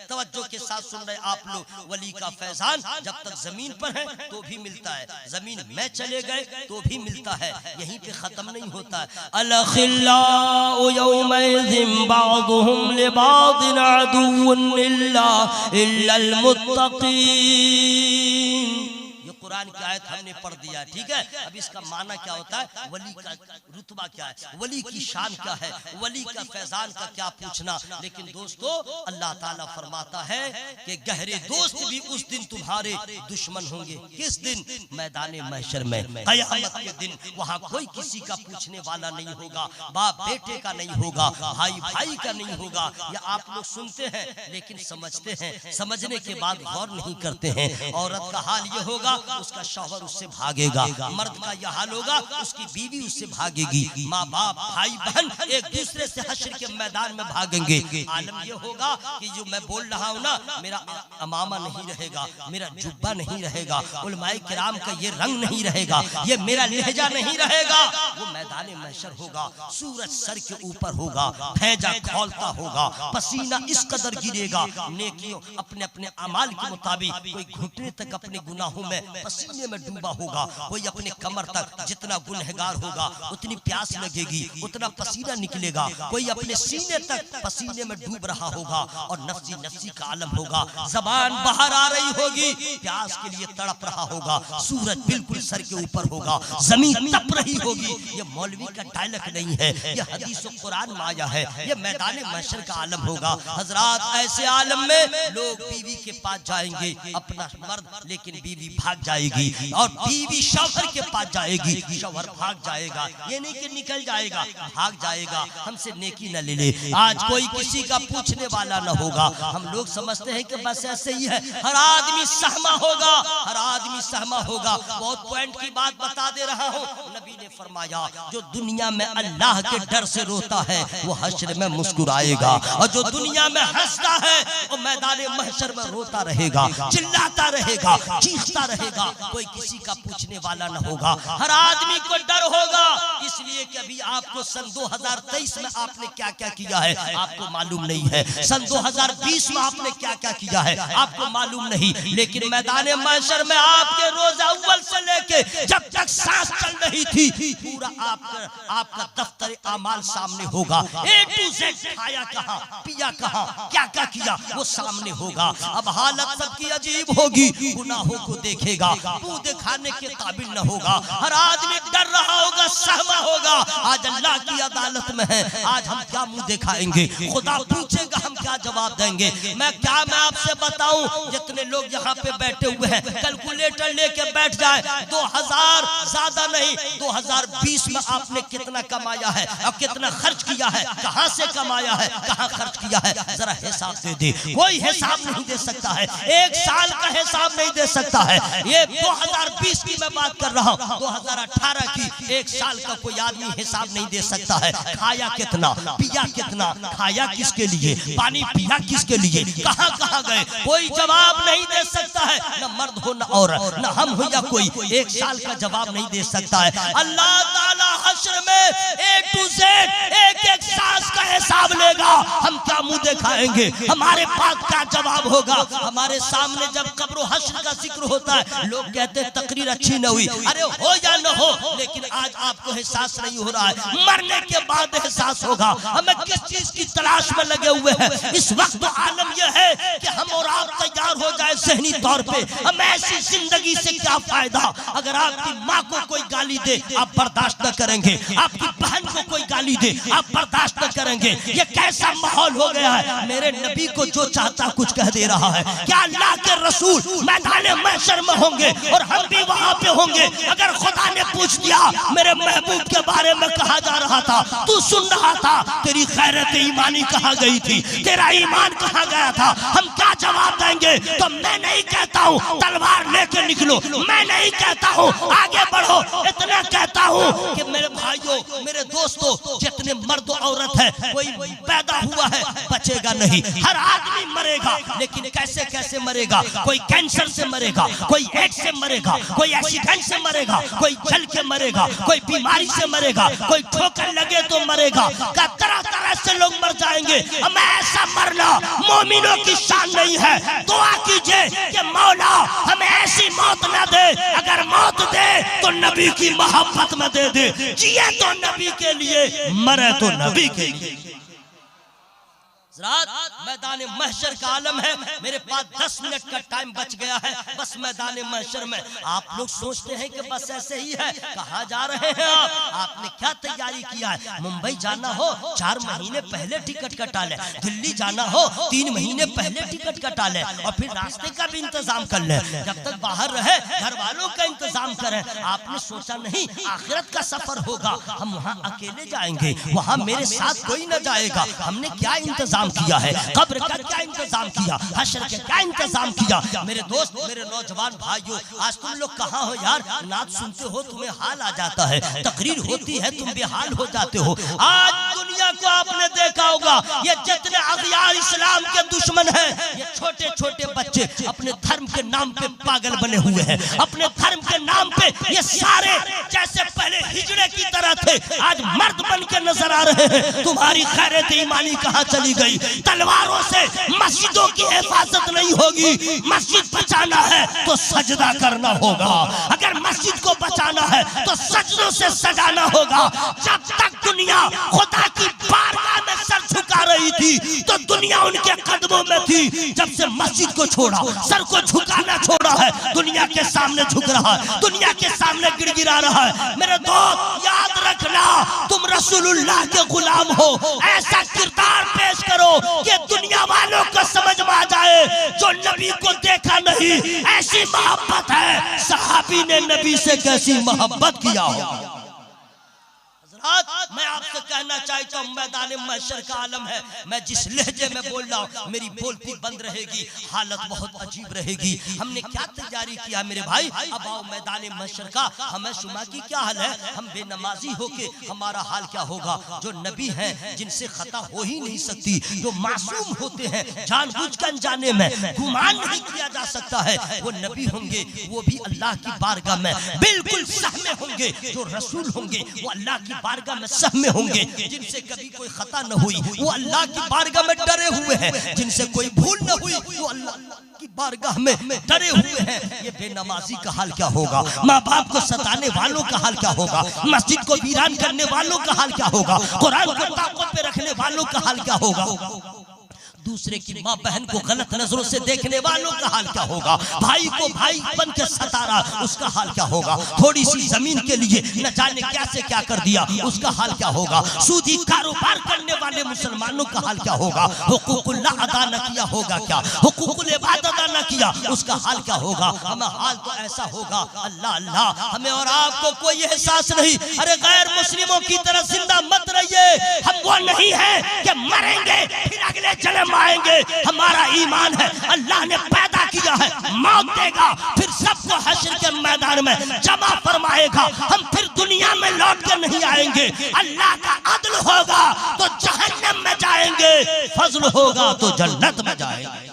तवज्जो के साथ सुन रहे आप लोग, वली का फैजान जब तक जमीन पर है तो भी मिलता है, जमीन में चले गए तो भी मिलता है, यहीं पे खत्म नहीं होता है। अलखिल्लाउ यौमइज़िन बादुहुम लिबादिन अदुव्वुन इल्लल मुत्तकीन। कुरान की आयत हमने पढ़ दिया, ठीक है। अब इसका माना क्या होता है, वली का रुतबा क्या है, वली की शान क्या है, वली का फैजान का क्या पूछना। लेकिन दोस्तों अल्लाह ताला फरमाता है कि गहरे दोस्त भी उस दिन तुम्हारे दुश्मन होंगे। किस दिन? मैदान महशर में, क़यामत के दिन। वहाँ कोई किसी का पूछने वाला नहीं होगा, बाप बेटे का नहीं होगा, भाई भाई का नहीं होगा। या आप लोग सुनते हैं लेकिन समझते हैं, समझने के बाद गौर नहीं करते हैं। औरत का हाल ये होगा उसका शौहर उससे भागेगा, मर्द का यह हाल होगा उसकी बीवी उससे भागेगी, माँ बाप भाई बहन एक दूसरे से हश्र के मैदान में भागेंगे। आलम यह होगा कि जो मैं बोल रहा हूँ ना, मेरा अमामा नहीं रहेगा, मेरा जुब्बा नहीं रहेगा, उलमाए किराम का ये रंग नहीं रहेगा, ये मेरा लहजा नहीं रहेगा। वो मैदान महशर होगा, सूरज सर के ऊपर होगा, फैजा खौलता होगा, पसीना इस कदर गिरेगा, नेकियों अपने अपने अमाल के मुताबिक कोई घुटने तक अपने गुनाहों में पसीने में डूबा होगा, कोई अपने कमर तक, जितना गुनहगार होगा उतनी प्यास लगेगी, उतना पसीना निकलेगा, कोई अपने सीने तक पसीने में डूब रहा होगा और नफ्सी नफ्सी का आलम होगा, जबान बाहर आ रही होगी, प्यास के लिए तड़प रहा होगा, सूरज बिल्कुल सर के ऊपर होगा, जमीन तप रही होगी। ये मौलवी का डायलॉग नहीं है, ये हदीस और कुरान में आया है, ये मैदान महशर का आलम होगा। हजरात, ऐसे आलम में लोग बीवी के पास जाएंगे, अपना मर्द, लेकिन बीवी भाग जाएगी, और बीवी शौहर के पास जाएगी, शौहर भाग जाएगा। ये नहीं कि निकल जाएगा, भाग जाएगा, हमसे नेकी न ले ले। आज कोई किसी का पूछने वाला न होगा। हम लोग समझते हैं कि बस ऐसे ही है, हर आदमी सहमा होगा, हर आदमी सहमा होगा। बहुत पॉइंट की बात बता दे रहा हूँ। नबी ने फरमाया, जो दुनिया में अल्लाह के डर से रोता है वो हश्र में मुस्कुराएगा, और जो दुनिया में हंसता है वो मैदान महशर में रोता रहेगा, चिल्लाता रहेगा, चीखता रहेगा। कोई किसी का पूछने वाला न होगा, हर आदमी को डर होगा। इसलिए कि अभी आपको सन 2023 में आपने क्या क्या किया है आपको मालूम नहीं है, सन 2020 में आपने क्या क्या किया है आपको मालूम नहीं, लेकिन मैदान महशर में आपके रोज अव्वल से लेके जब तक सांस चल रही थी, पूरा आपका दफ्तर आमाल सामने होगा। A to Z, खाया कहाँ, पिया कहाँ, क्या क्या किया वो सामने होगा। अब हालत सबकी अजीब होगी, गुनाहों को देखेगा, मुंह दिखाने के काबिल न होगा, हर आदमी डर रहा होगा, सहमा होगा। आज अल्लाह की अदालत में है, आज हम क्या मुंह दिखाएंगे, खुदा पूछेगा हम क्या जवाब देंगे। मैं आपसे बताऊं, जितने लोग यहाँ पे बैठे हुए हैं, कैलकुलेटर लेके बैठ जाए, 2000 ज्यादा नहीं, 2020 में आपने कितना कमाया है और कितना खर्च किया है, कहां से कमाया है, कहां खर्च किया है, जरा हिसाब दे दे। कोई हिसाब नहीं दे सकता है, एक साल का हिसाब नहीं दे सकता है। ये 2020 की मैं बात कर रहा हूं, 2018 की, एक साल का कोई आदमी हिसाब नहीं दे सकता है। खाया कितना, पिया कितना, खाया किसके लिए, पानी पिया किसके लिए, कहां कहां गए, कोई जवाब नहीं दे सकता है। न मर्द हो न औरत, न हम हो या कोई, एक साल का जवाब नहीं दे सकता है। अल्लाह ताला हश्र में A to Z एक एक सांस का हिसाब लेगा। हम क्या मुंह दिखाएंगे, हमारे पास क्या जवाब होगा। हमारे सामने जब कब्र हश्र का जिक्र होता है, लोग कहते हैं तकरीर अच्छी न हुई, अरे हो या न हो, लेकिन आज आपको एहसास नहीं हो रहा है, मरने के बाद एहसास होगा। हमें किस चीज की तलाश में लगे हुए हैं। इस वक्त तो आलम यह है कि हम और आप तैयार हो जाए ज़हनी तौर पे। हम ऐसी जिंदगी से क्या फायदा, अगर आपकी माँ को कोई गाली दे आप बर्दाश्त न करेंगे, आपकी बहन को कोई गाली दे आप बर्दाश्त न करेंगे। ये कैसा माहौल हो गया है। मेरे नबी को जो चाहता कुछ कह दे रहा है। क्या अल्लाह के रसूल मैदान महशर में होंगे और हम भी वहां पे होंगे? अगर खुदा ने पूछ दिया मेरे महबूब के बारे में कहा जा रहा था, तू सुन रहा था, तेरी खैरत ईमानी कहाँ गई थी, तेरा ईमान कहाँ गया था, हम क्या जवाब देंगे? तो मैं नहीं कहता हूँ तलवार लेके निकलो, मैं नहीं कहता हूँ आगे बढ़ो, इतना कहता हूँ कि मेरे भाइयों, मेरे दोस्तों, जितने मर्द औरत है, कोई पैदा हुआ है बचेगा नहीं, हर आदमी मरेगा, लेकिन कैसे कैसे मरेगा। कोई कैंसर से मरेगा, कोई एड्स से मरेगा, कोई एक्सीडेंट से मरेगा, कोई जल के मरेगा, कोई बीमारी से मरेगा, कोई ठोकर लगे तो मरेगा। तरह तरह से लोग मर जाएंगे। हमें ऐसा मरना मोमिनों की शान नहीं है। दुआ कीजिए कि मौला हमें ऐसी मौत न दे, अगर मौत दे तो नबी की मोहब्बत में दे दे, जिए तो नबी के लिए, मरे तो नबी के लिए। मैदान महशर का आलम है। मेरे पास 10 मिनट का टाइम बच गया है, बस मैदान महशर में। आप लोग सोचते हैं कि बस ऐसे ही है, कहाँ जा रहे हैं आप? आपने क्या तैयारी किया है? मुंबई जाना हो 4 महीने पहले टिकट कटा ले, दिल्ली जाना हो 3 महीने पहले टिकट कटा ले, और फिर रास्ते का भी इंतजाम कर ले। जब तक बाहर रहे घर वालों का इंतजाम करें। आपने सोचा नहीं आखिरत का सफर होगा, हम वहाँ अकेले जाएंगे, वहाँ मेरे साथ कोई न जाएगा। हमने क्या इंतजाम किया है, कब्र का क्या इंतजाम किया, हश्र का क्या इंतजाम किया। मेरे दोस्त, मेरे नौजवान भाइयों, आज तुम लोग कहाँ हो यार? नात सुनते हो तुम्हें हाल आ जाता है, तकरीर होती है तुम बेहाल हो जाते हो। आज दुनिया को आपने देखा होगा, ये जितने अगियार इस्लाम के दुश्मन हैं, ये छोटे छोटे बच्चे अपने धर्म के नाम पे पागल बने हुए हैं। अपने धर्म के नाम पे ये सारे जैसे पहले हिजड़े की तरह थे, आज मर्द बन के नजर आ रहे हैं। तुम्हारी खैरत ईमानी कहाँ चली गई? तलवारों से मस्जिदों की हिफाजत नहीं होगी। मस्जिद बचाना है तो सजदा करना होगा। अगर मस्जिद को बचाना है तो सजदों से सजाना होगा। जब तक दुनिया खुदा की बारगाह में सर झुका रही थी तो दुनिया उनके कदमों में थी। जब से मस्जिद को छोड़ा, सर को झुकाना छोड़ा है, दुनिया के सामने झुक रहा है, दुनिया के सामने गिड़गिड़ा रहा है। मेरे दोस्त याद रखना, तुम रसूलुल्लाह के गुलाम हो। ऐसा किरदार पेश करो कि दुनिया वालों को समझ में आ जाए जो नबी को देखा नहीं। ऐसी मोहब्बत है, सहाबी ने नबी से कैसी मोहब्बत किया हो। मैं आपसे कहना चाहता हूँ, मैदान महशर का आलम है। मैं जिस लहजे में बोल रहा हूँ, मेरी बोलती बंद रहेगी, हालत बहुत अजीब रहेगी। हमने क्या तैयारी किया मेरे भाई? अब आओ मैदान महशर का हमें शुमा की क्या हाल है? हम बेनमाजी होके हमारा हाल क्या होगा? जो नबी हैं, जिनसे खता हो ही नहीं सकती, जो मासूम होते हैं, जानबूझ कर अनजाने में गुमान नहीं किया जा सकता है, वो नबी होंगे। वो भी अल्लाह की बारगाह में बिल्कुल सहमे होंगे। जो रसूल होंगे वो अल्लाह की बारगाह में सहमे होंगे। जिनसे कभी कोई खता न हुई वो अल्लाह की बारगाह में डरे हुए हैं। जिनसे कोई भूल न हुई वो अल्लाह की बारगाह में डरे हुए हैं। ये बेनमाजी का हाल क्या होगा? माँ बाप को सताने वालों का हाल क्या होगा? मस्जिद को वीरान करने वालों का हाल क्या होगा? कुरान को ताक़त पे रखने वालों का हाल क्या होगा? दूसरे की माँ बहन को गलत नजरों से देखने वालों का हाल क्या होगा? भाई को भाई बन के सता रहा, उसका हाल क्या होगा? थोड़ी सी जमीन के लिए न जाने क्या से क्या कर दिया, उसका हाल क्या होगा? सूदी कारोबार करने वाले मुसलमानों का हाल क्या होगा? हुकूकुल्लाह अदा न किया होगा क्या? हुकूकुल इबादत अदा न किया, उसका हाल क्या होगा? हमें हाल तो ऐसा होगा, अल्लाह अल्लाह, हमें और आपको कोई एहसास नहीं। अरे गैर मुस्लिमों की तरह जिंदा मत रहिए। हम वो नहीं है कि मरेंगे फिर अगले जन्म आएंगे। हमारा ईमान है, अल्लाह ने पैदा किया है, मौत देगा, फिर सबको हश्र के मैदान में जमा फरमाएगा। हम फिर दुनिया में लौट कर नहीं आएंगे। अल्लाह का अदल होगा तो जहन्नम में जाएंगे, फजल होगा तो जन्नत में जाएंगे।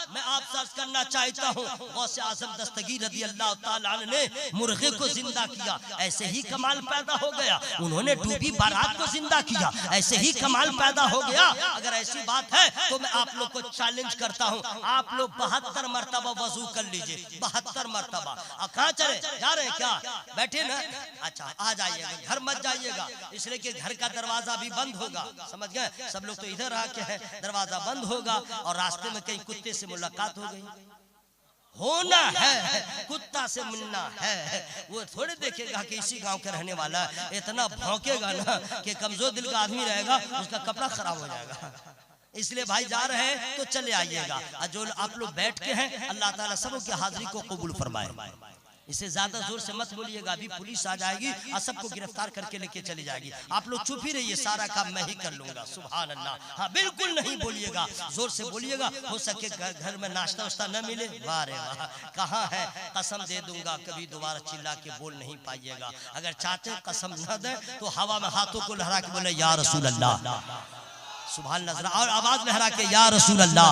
मैं आपसे अर्ज करना चाहता हूँ, गौसे आज़म दस्तगीर रज़ी अल्लाह ताला अन्हु ने मुर्गे को जिंदा किया, ऐसे ही कमाल पैदा हो गया। उन्होंने डूबी बारात को जिंदा किया, ऐसे ही कमाल पैदा हो गया। अगर ऐसी बात है तो मैं आप लोग को चैलेंज करता हूँ, आप लोग 72 मरतबा वजू कर लीजिए। 72 मरतबा। कहाँ चले जा रहे हैं क्या? बैठे ना? अच्छा आ जाइएगा, घर मत जाइएगा, इसलिए कि घर का दरवाजा भी बंद होगा। समझ गए? सब लोग तो इधर आके हैं, दरवाजा बंद होगा और रास्ते में कहीं कुत्ते से मुलाकात हो गई। होना है, कुत्ता से मिलना है। वो थोड़े देखेगा कि इसी गांव के रहने वाला है, इतना भौंकेगा ना कि कमजोर दिल का आदमी रहेगा, उसका कपड़ा खराब हो जाएगा। इसलिए भाई जा रहे हैं तो चले आइएगा। जो आप लोग बैठ के हैं, अल्लाह ताला सबकी हाजिरी को कबूल फरमाए। इसे ज्यादा जोर से मत बोलिएगा, अभी पुलिस आ जाएगी और सबको गिरफ्तार करके लेके चली जाएगी। आप लोग चुप ही रहिए, सारा काम मैं ही कर लूंगा। सुभान अल्लाह। हाँ बिल्कुल नहीं बोलिएगा, जोर से बोलिएगा। हो सके घर में नाश्ता वाश्ता न मिले, वाह रे वाह, कहाँ है? कसम दे दूंगा कभी दोबारा चिल्ला के बोल नहीं पाइएगा। अगर चाहते कसम न दे तो हवा में हाथों को लहरा के बोले या रसूल अल्लाह, सुभान अल्लाह, और आवाज लहरा के या रसूल अल्लाह,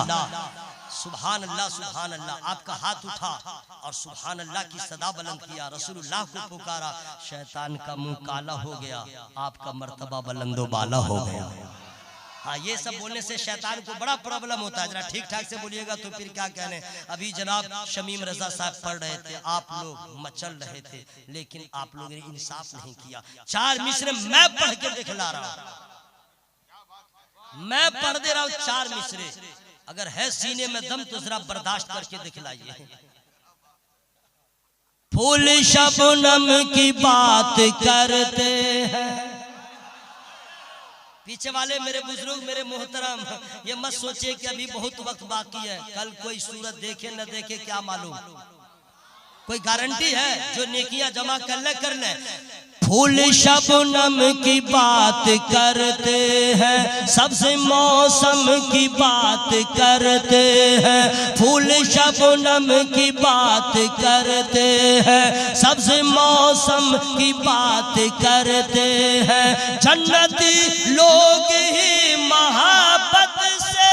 सुभान अल्लाह, सुभान अल्लाह। आपका हाथ उठा और सुभान अल्लाह की सदा बुलंद किया, रसूलुल्लाह को पुकारा। शैतान का मुंह काला हो गया, आपका मर्तबा बुलंदो बाला हो गया। हाँ, ये सब बोलने से शैतान को बड़ा प्रॉब्लम होता है। जरा ठीक ठाक से बोलिएगा तो फिर क्या कहने। अभी जनाब शमीम रजा साहब पढ़ रहे थे, आप लोग मचल रहे थे, लेकिन आप लोगों ने इंसाफ नहीं किया। 4 मिसरे मैं पढ़ के दिखला रहा हूँ, मैं पढ़ दे रहा हूँ 4 मिसरे। अगर है सीने में दम तो जरा बर्दाश्त करके दिखलाइए। फूल शबनम की बात करते हैं। पीछे वाले मेरे बुजुर्ग, मेरे मोहतरम, ये मत सोचे कि अभी बहुत वक्त बाकी है, कल कोई सूरत देखे न देखे क्या मालूम। कोई गारंटी है? जो नेकियां जमा कर ले कर ले। फूल शबनम की बात करते हैं, सबसे मौसम की बात करते हैं। फूल शबनम की बात करते हैं, सबसे मौसम की बात करते हैं। जन्नती लोग ही मोहब्बत से,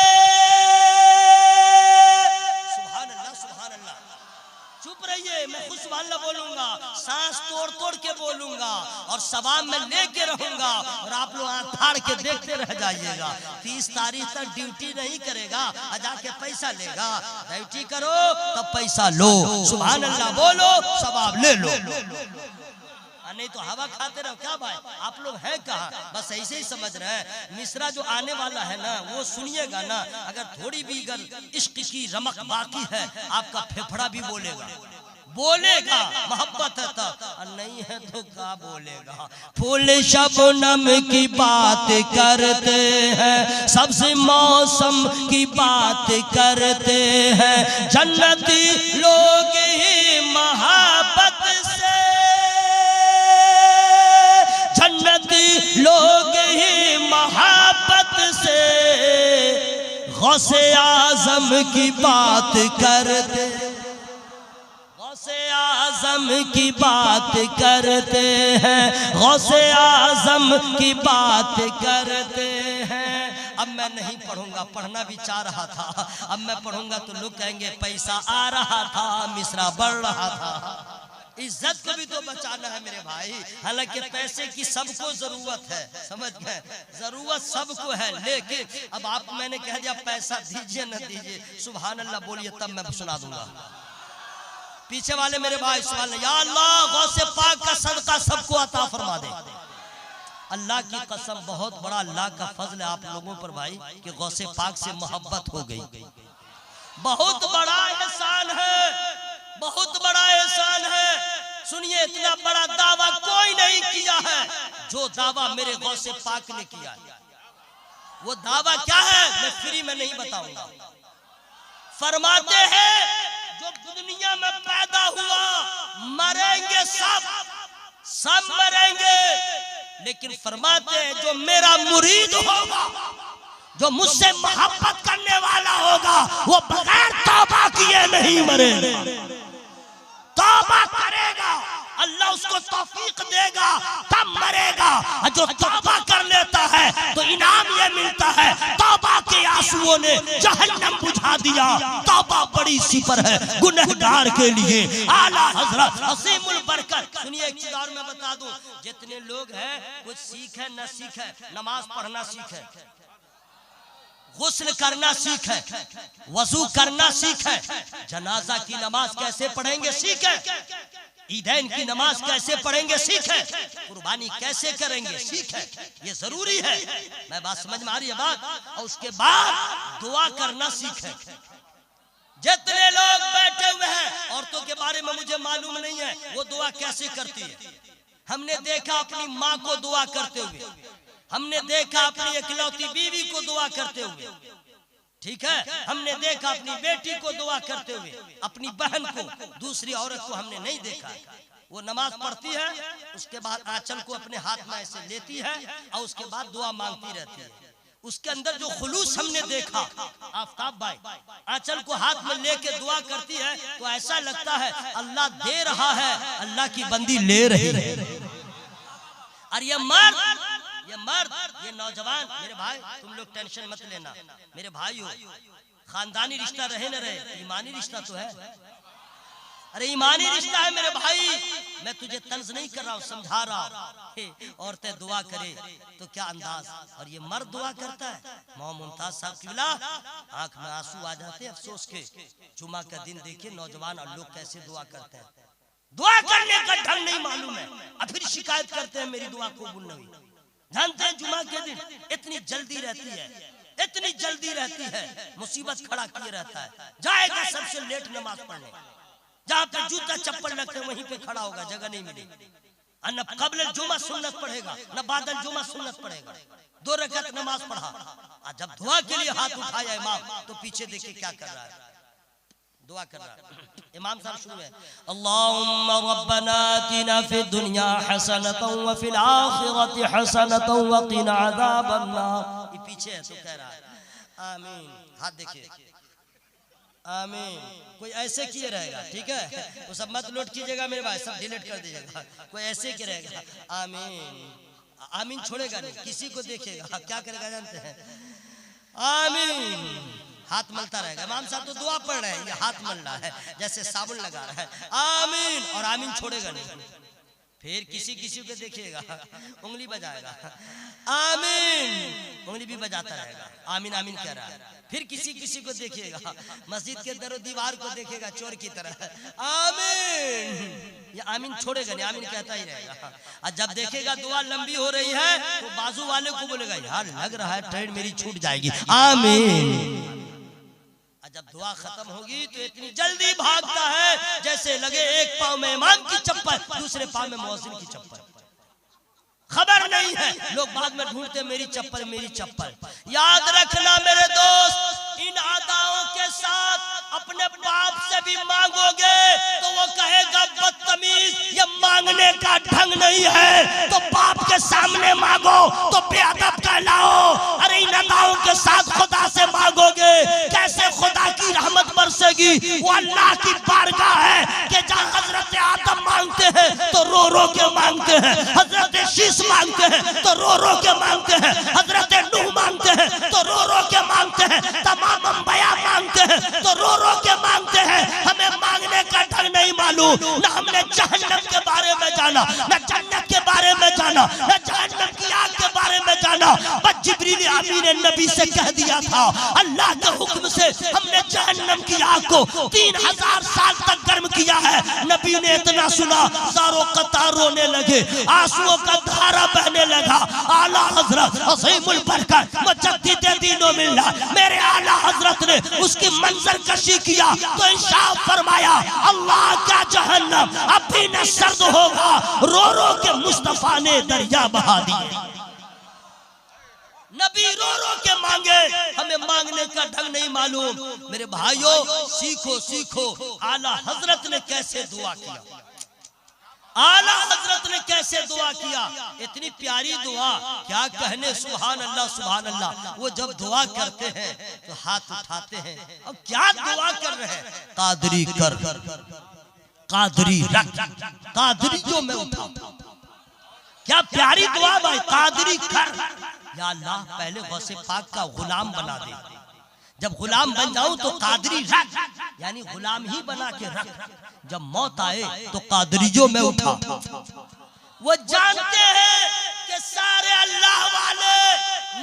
सुभान अल्लाह सुभान अल्लाह। चुप रहिए, मैं खुद सुभान अल्लाह बोलूंगा, सांस तोड़ तोड़ के बोलूंगा और सवाब में लेके रहूंगा और आप लोग आंख फाड़ के देखते रह जाइएगा। 30 तारीख तक ड्यूटी नहीं करेगा, जाके पैसा लेगा। ड्यूटी करो तब पैसा लो, सुभान अल्लाह बोलो, सवाब ले लो। नहीं तो हवा खाते रहो क्या भाई, आप लोग हैं कहाँ, बस ऐसे ही समझ रहे हैं। मिश्रा जो आने वाला है ना, वो सुनिएगा ना, अगर थोड़ी भी अगर इश्क की रमक बाकी है, आपका फेफड़ा भी बोलेगा, बोलेगा मोहब्बत है तब, और नहीं है तो क्या बोलेगा। फूल शबनम की बात करते हैं, सबसे मौसम की बात करते हैं। जन्नती लोग ही मोहब्बत से, जन्नती लोग ही मोहब्बत से गौसे आजम की बात करते, गौसे आजम की बात करते हैं, गौसे आजम की बात करते हैं। अब मैं नहीं पढ़ूंगा, पढ़ना भी चाह रहा था, अब मैं पढ़ूंगा तो लोग कहेंगे पैसा आ रहा था, मिश्रा बढ़ रहा था। इज्जत को भी तो बचाना है मेरे भाई। हालांकि पैसे की सबको जरूरत है, समझ गए, जरूरत सबको है, लेकिन अब आप मैंने कह दिया पैसा दीजिए न दीजिए, सुभान अल्लाह बोलिए तब मैं सुना दूंगा। पीछे वाले मेरे भाई सुभान अल्लाह, या अल्लाह गौसे पाक का सदका सबको अता फरमा दे। अल्लाह की कसम बहुत बड़ा अल्लाह का फजल है आप लोगों पर भाई कि गौसे पाक से मोहब्बत हो गई। बहुत बड़ा एहसान है, बहुत बड़ा एहसान है। सुनिए, इतना बड़ा दावा कोई नहीं किया है जो दावा मेरे गौसे पाक ने किया है। वो दावा क्या है मैं फ्री में नहीं बताऊंगा। फरमाते हैं जो दुनिया में पैदा हुआ मरेंगे, सब मरेंगे, लेकिन फरमाते हैं जो मेरा मुरीद होगा, जो मुझसे मोहब्बत करने वाला होगा, वो बगैर तौबा किए नहीं मरेगा। तौबा करेगा, अल्लाह उसको तौफीक देगा, तब मरेगा। और जो तौबा कर लेता है तो इनाम ये मिलता है, तौबा के आंसुओं ने जहन्नम बुझा दिया। तौबा बड़ी सिफर है गुनहगार के लिए। आला हजरत असीमुल बरकत। सुनिए एक चीज और मैं बता दूं, जितने लोग हैं कुछ सीखे न सीखे, नमाज पढ़ना सीखे, गुस्ल करना सीखे, वजू करना सीखे, जनाजा की नमाज कैसे पढ़ेंगे सीखे, ईदैन की नमाज कैसे पढ़ेंगे सीखे, कुर्बानी कैसे करेंगे सीखे, ये जरूरी है। मैं बात समझ में आ रही है बात। और उसके बाद दुआ करना सीखे। जितने लोग बैठे हुए हैं, औरतों के बारे में मुझे मालूम नहीं है वो दुआ कैसे करती है। हमने देखा अपनी माँ को दुआ करते हुए, हमने देखा अपनी इकलौती बीवी को दुआ करते हुए, ठीक है, हमने देखा अपनी बेटी को दुआ करते हुए, अपनी बहन को, दूसरी औरत को हमने नहीं देखा। वो नमाज पढ़ती है, उसके बाद आंचल को अपने हाथ में ऐसे लेती है और उसके बाद दुआ मांगती रहती है। उसके अंदर जो खुलूस हमने देखा, आफ्ताब भाई आंचल को हाथ में लेके दुआ करती है तो ऐसा लगता है अल्लाह दे रहा है, अल्लाह की बंदी ले रही है। और ये मर्द, ये नौजवान, मेरे भाई तुम लोग टेंशन मत लेना, मेरे भाई हो, खानदानी रिश्ता रहे न रहे, ईमानी रिश्ता तो है। अरे ईमानी रिश्ता है मेरे भाई, मैं तुझे तंज नहीं कर रहा हूँ, समझा रहा हूँ। औरतें दुआ करे तो क्या अंदाज, और ये मर्द दुआ करता है। मोहम्मद मुमताज साहब की बिला आंख में आंसू आ जाते हैं अफसोस के। जुमा का दिन देखिए नौजवान और लोग कैसे दुआ करते हैं, दुआ करने का ढंग नहीं मालूम है, और फिर शिकायत करते हैं मेरी दुआ कबूल नहीं। जानते हैं जुमा के दिन इतनी जल्दी रहती है, इतनी जल्दी रहती है, मुसीबत खड़ा किए रहता है। जाएगा सबसे लेट नमाज पढ़ने, जहाँ पे जूता चप्पल रखते वहीं पे खड़ा होगा, जगह नहीं मिलेगी। न कबल जुमा सुन्नत पढ़ेगा, न बादल जुमा सुन्नत पढ़ेगा। 2 रकात नमाज पढ़ा, और जब दुआ के लिए हाथ उठाया इमाम तो पीछे देखिए क्या कर रहा है। दुआ कर रहा इमाम साहब शुरू है अल्लाहुम्मा रब्बना आतिना फिद दुनिया हसनतन व फिल आखिरति हसनतन व क़िना अज़ाबन नार। ये पीछे है तो कह रहा है आमीन। हाथ देखिए आमीन। कोई ऐसे किए रहेगा, ठीक है, वो सब मत लोड कीजिएगा मेरे भाई, सब डिलीट कर दीजिएगा। कोई ऐसे किए रहेगा आमीन। आमीन छोड़ेगा नहीं, किसी को देखेगा क्या करेगा जानते हैं, आमीन हाथ मलता रहेगा। इमाम साहब तो दुआ पढ़ रहे हैं, ये हाथ मल रहा है जैसे साबुन लगा रहा है, आमीन, और आमीन छोड़ेगा नहीं। फिर किसी किसी को देखिएगा उंगली बजाएगा, आमीन, उंगली भी बजाता रहेगा, आमीन आमीन कह रहा है। फिर किसी किसी को देखिएगा मस्जिद के दरो दीवार को देखेगा चोर की तरह, आमीन, ये आमीन छोड़ेगा नहीं, आमीन कहता ही रहेगा। और जब देखेगा दुआ लंबी हो रही है तो बाजू वाले को बोलेगा यार लग रहा है ट्रेन मेरी छूट जाएगी, आमीन। जब दुआ खत्म होगी तो इतनी जल्दी भागता है जैसे लगे एक पांव में इमाम की चप्पल, दूसरे पांव में मुअज्जिन की चप्पल। खबर नहीं है, लोग बाद में ढूंढते मेरी चप्पल मेरी चप्पल। याद रखना मेरे दोस्त, इन अदाओं के साथ अपने बाप से भी मांगोगे तो वो कहेगा बदतमीज, ये मांगने का ढंग नहीं है, तो बाप के सामने मांगो तो बेअदब कहलाओ। अरे इन अदाओं के साथ खुदा से मांगोगे, कैसे खुदा की रहमत बरसेगी? वो अल्लाह की बारगाह है कि जहाँ हजरत आदम मांगते हैं तो रो रो के मांगते हैं, हजरत शीश मांगते हैं तो रो रो के मांगते हैं, हजरत नूह मांगते हैं तो रो रो के मांगते हैं, तमाम अंबिया मांगते हैं तो रो रो के मांगते हैं। हमें मांगने का ढंग नहीं मालूम, न हमने जहन्नम के बारे में जाना, न जन्नत के बारे में जाना, न जहन्नम की आग के बारे में जाना। बस जिब्रील अमीन ने नबी से कह दिया था अल्लाह के हुक्म से हमने जहन्नम की आग को 3000 साल तक गर्म किया है। नबी ने इतना सुना सारों कतार रोने लगे, आंसुओं का धारा बहने लगा। आला हजरत अज़ीमुल बरकत मुजद्दिद दीनो मिल्लत मेरे आला हजरत ने उसकी मंजर कशी किया तो इंशाअ फरमाया अल्लाह का जहन्नम अब भी न सर्द होगा, रो रो के मुस्तफा ने दरिया बहा दिए। नबी रो रो के मांगे, हमें मांगने का ढंग नहीं मालूम। मेरे भाइयों सीखो सीखो, आला हजरत ने कैसे दुआ किया, आला हजरत ने कैसे दुआ किया, इतनी प्यारी दुआ क्या कहने, सुभान अल्लाह सुभान अल्लाह। वो जब दुआ करते हैं तो हाथ उठाते हैं और क्या दुआ कर रहे हैं, कादरी कर, कादरी रख, कादरी जो मैं उठाऊं। क्या प्यारी दुआ भाई, कादरी कर। या अल्लाह पहले गौसे पाक का गुलाम बना दे, जब गुलाम बन जाऊं तो कादरी रख, यानी गुलाम ही बना के रख, जब मौत आए तो कादरियों में उठा। वो जानते हैं कि सारे अल्लाह वाले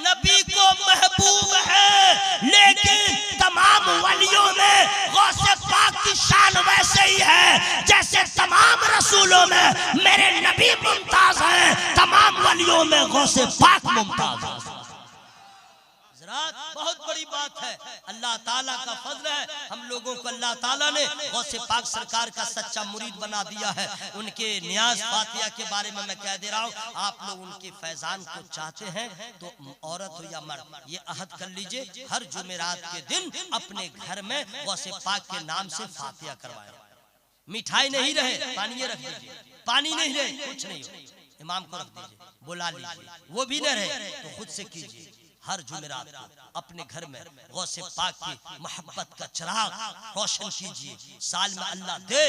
नबी को महबूब है, लेकिन तमाम वलियों में गौसे पाक की शान वैसे ही है जैसे तमाम रसूलों में मेरे नबी मुमताज हैं, तमाम वलियों में गौसे पाक मुमताज है। बहुत बड़ी बात है, अल्लाह ताला का फजल है, हम लोगों को अल्लाह ताला ने गौसे पाक सरकार का सच्चा मुरीद बना दिया है। उनके नियाज फातिया के बारे में मैं कह दे रहा हूँ, आप लोग उनके फैजान को चाहते हैं तो औरत हो या मर्द ये अहद कर लीजिए, हर जुमेरात के दिन अपने घर में गौसे पाक के नाम से फातिया करवाएं। मिठाई नहीं रहे, पानी रख दीजिए, पानी नहीं रहे कुछ नहीं हो, इमाम को रख दीजिए, बुला लीजिए, वो भी न रहे तो खुद से कीजिए। हर जुमेरात को अपने घर में गौसे पाक की मोहब्बत का चिराग रोशन कीजिए। साल में अल्लाह दे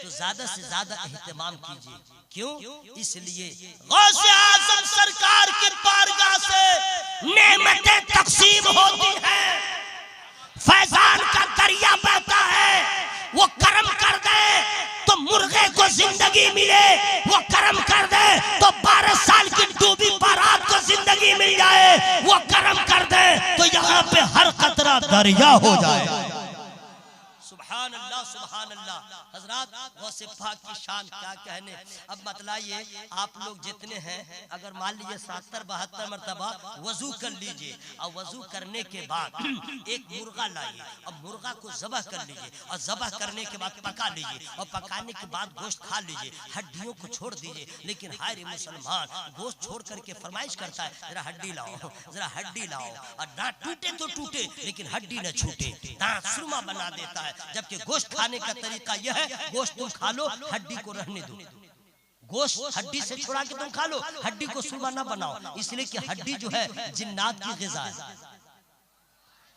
तो ज्यादा से ज्यादा एहतमाम कीजिए। क्यों? इसलिए गौसे आज़म सरकार की बारगाह से नेमतें तकसीम होती हैं, फैजान का दरिया बहता है। वो करम कर दे तो मुर्गे को जिंदगी मिले, वो करम कर दे तो 12 साल की डूबी बारात को जिंदगी मिल जाए, वो करम कर दे तो यहाँ पे हर कतरा दरिया हो जाए। सुभान अल्लाह सुभान अल्लाह। हजरात गौसे पाक की शान क्या कहने। अब बतलाइए आप लोग जितने हैं, अगर मान लीजिए 70-72 मरतबा वजू कर लीजिए और वजू करने के बाद एक मुर्गा लाइए और मुर्गा को ज़बह कर लीजिए और ज़बह करने के बाद पका लीजिए और पकाने के बाद गोश्त खा लीजिए, हड्डियों को छोड़ दीजिए। लेकिन हाय रे मुसलमान, गोश्त छोड़ करके फरमाइश करता है जरा हड्डी लाओ, जरा हड्डी लाओ, और दांत टूटे तो टूटे लेकिन हड्डी न छूटे, दांत सुरमा बना देता है। जबकि गोश्त खाने का तरीका यह है, गोश्त तुम खा लो, हड्डी को रहने दो। गोश्त हड्डी से छुड़ा के तुम खा लो, हड्डी को सुरमा ना बनाओ, इसलिए कि हड्डी जो है जिन्नात की ग़िज़ा है।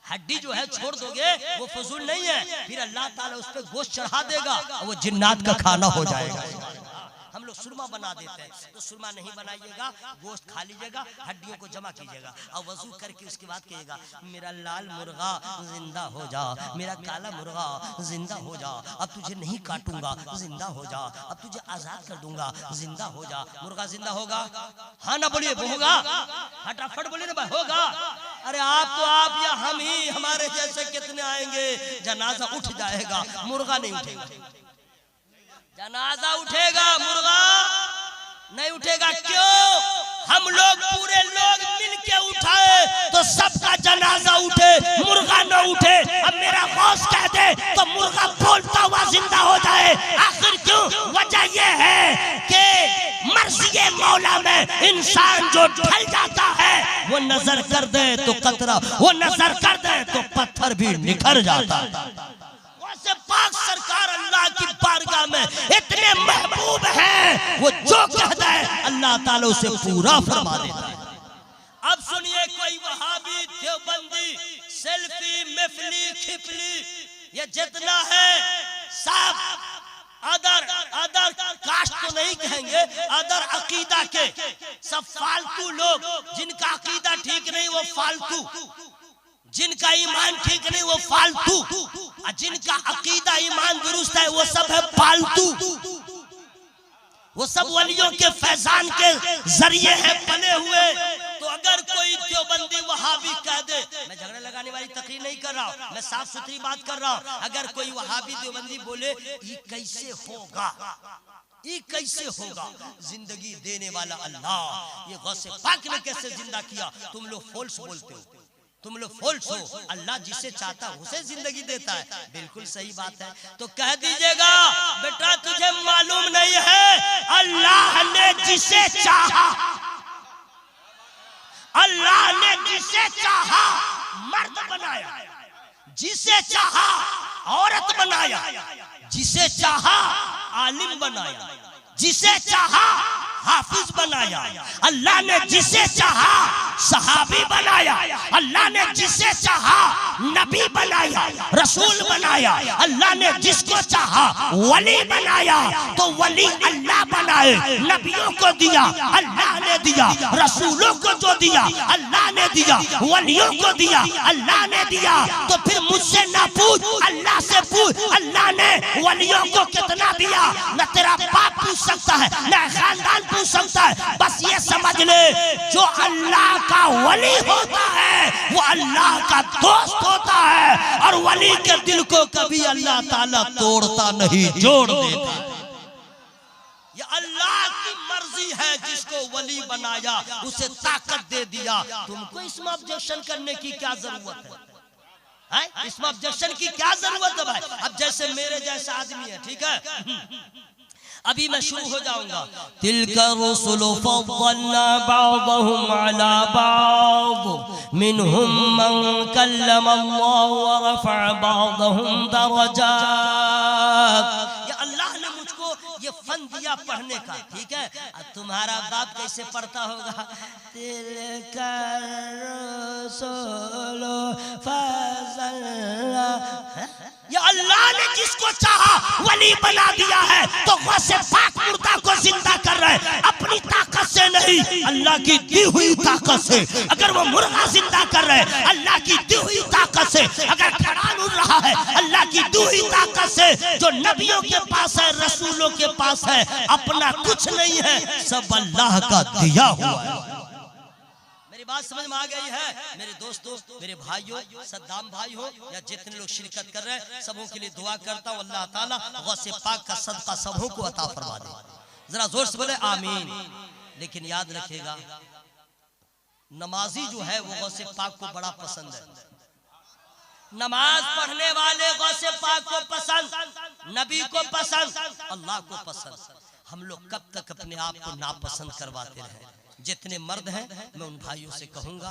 हड्डी जो है छोड़ दोगे वो फजूल नहीं है, फिर अल्लाह ताला उस पर गोश्त चढ़ा देगा और वो जिन्नात का खाना हो जाएगा। हम लोग सुरमा बना देते हैं, तो सुरमा नहीं बनाइएगा, गोश्त खा लीजिएगा, हड्डियों को जमा कीजिएगा और वजू करके उसके बाद कहिएगा मेरा लाल मुर्गा जिंदा हो जा, मेरा काला मुर्गा जिंदा हो जा, अब तुझे नहीं काटूंगा, जिंदा हो जा, अब तुझे आजाद कर दूंगा, जिंदा हो जा। मुर्गा जिंदा होगा? हाँ ना बोलिए, होगा? फटाफट बोलिए ना भाई, होगा? अरे आप तो आप या हम ही, हमारे जैसे कितने आएंगे, जनाजा उठ जाएगा, मुर्गा नहीं उठेगा। जनाजा उठेगा, मुर्गा नहीं उठेगा। क्यों? हम लोग पूरे लोग मिलके उठाए तो सबका जनाजा उठे, मुर्गा न उठे। अब मेरा गौस कह दे तो मुर्गा बोलता हुआ जिंदा हो जाए। आखिर क्यों? वजह यह है कि मर्ज़ी मौला में इंसान जो ढल जाता है, वो नजर कर दे तो कतरा, वो नजर कर दे तो पत्थर भी निखर जाता है। पाक सरकार अल्लाह की बारगाह में इतने महबूब हैं, वो जो कहता है अल्लाह ताला उसे पूरा फरमा देता है। अब सुनिए, कोई वहाबी, देवबंदी, सेल्फी, महफिली, खिपली, ये जितना है सब अदर कास्ट तो नहीं कहेंगे, अदर अकीदा के सब फालतू लोग, जिनका अकीदा ठीक नहीं वो फालतू, जिनका ईमान ठीक नहीं वो फालतू, और जिनका अकीदा ईमान दुरुस्त है वो सब है पालतू। वो सब वलियों के फैजान के जरिए है पले हुए। तो अगर कोई देवबंदी वहाबी कह दे, मैं झगड़ा लगाने वाली तकरीर नहीं कर रहा हूं, मैं साफ सुथरी बात कर रहा हूं। अगर कोई वहाबी देवबंदी बोले ये कैसे होगा, ये कैसे होगा, जिंदगी देने वाला अल्लाह, ये गौसे पाक ने कैसे जिंदा किया, तुम लोग फॉल्स बोलते हो, तुम लोग फॉल्स हो। अल्लाह जिसे चाहता है उसे जिंदगी देता है। बिल्कुल सही बात है। तो कह दीजिएगा बेटा तुझे मालूम नहीं है, अल्लाह ने जिसे चाहा, अल्लाह ने जिसे चाहा मर्द बनाया, जिसे चाहा औरत बनाया, जिसे चाहा आलिम बनाया, जिसे चाहा हाफिज बनाया। अल्लाह ने जिसे चाहा सहाबी बनाया, अल्लाह ने जिसे चाहा नबी बनाया, रसूल बनाया। अल्लाह ने जिसको चाहा वली बनाया, तो वली अल्लाह बनाए। नबियों को दिया अल्लाह ने दिया, रसूलों को जो दिया अल्लाह ने दिया, वलियों को दिया अल्लाह ने दिया। तो फिर मुझसे ना पूछ, अल्लाह से पूछ, अल्लाह ने वलियों को कितना दिया। न तेरा बाप पूछ सकता है, न खानदान पूछ सकता है। बस ये समझ ले, जो अल्लाह का वली होता है वो अल्लाह का दोस्त होता है, और वली के दिल को कभी अल्लाह ताला तोड़ता नहीं, जोड़ देता है। ये अल्लाह की मर्जी है, जिसको वली बनाया उसे ताकत दे दिया। तुमको इसमें ऑब्जेक्शन करने की क्या जरूरत है? इसमें ऑब्जेक्शन की क्या जरूरत है भाई? अब जैसे मेरे जैसा आदमी है, ठीक है, अभी मैं शुरू हो जाऊंगा। तिलका रुसुलु फद्दलना बअदहुम अला बअद मिनहुम मन कल्लमा अल्लाह व रफ़अ बअदहुम दरजात। ये अल्लाह ने मुझको ये फन दिया पढ़ने का, ठीक है। तुम्हारा बाप कैसे पढ़ता होगा? तिलका रुसुलु फद्दलना। ये अल्लाह ने जिसको चाहा वली बना दिया है। तो गौसे पाक मुर्दा को जिंदा कर रहे हैं, अपनी ताकत से नहीं, अल्लाह की दी हुई ताकत से। अगर वो मुर्गा जिंदा कर रहे हैं, अल्लाह की दी हुई ताकत से। अगर खड़ान उड़ रहा है, अल्लाह की दी हुई ताकत से। जो नबियों के पास है, रसूलों के पास है, अपना कुछ नहीं है, सब अल्लाह का दिया हुआ है। बात समझ में आ गई है मेरे दोस्तों, मेरे भाइयों, सद्दाम भाई हो या जितने लोग शिरकत कर रहे हैं, सबों के लिए दुआ करता हूँ अल्लाह ताला गौसे पाक का सदका सबों को अता फरमा दे। जरा जोर से बोले आमीन। लेकिन याद रखिएगा, नमाजी जो है वो गौसे पाक को बड़ा पसंद है। नमाज पढ़ने वाले गौसे पाक को पसंद, नबी को पसंद, अल्लाह को पसंद। हम लोग कब तक अपने आप को नापसंद करवाते रहे? जितने मर्द हैं मैं उन भाइयों से कहूंगा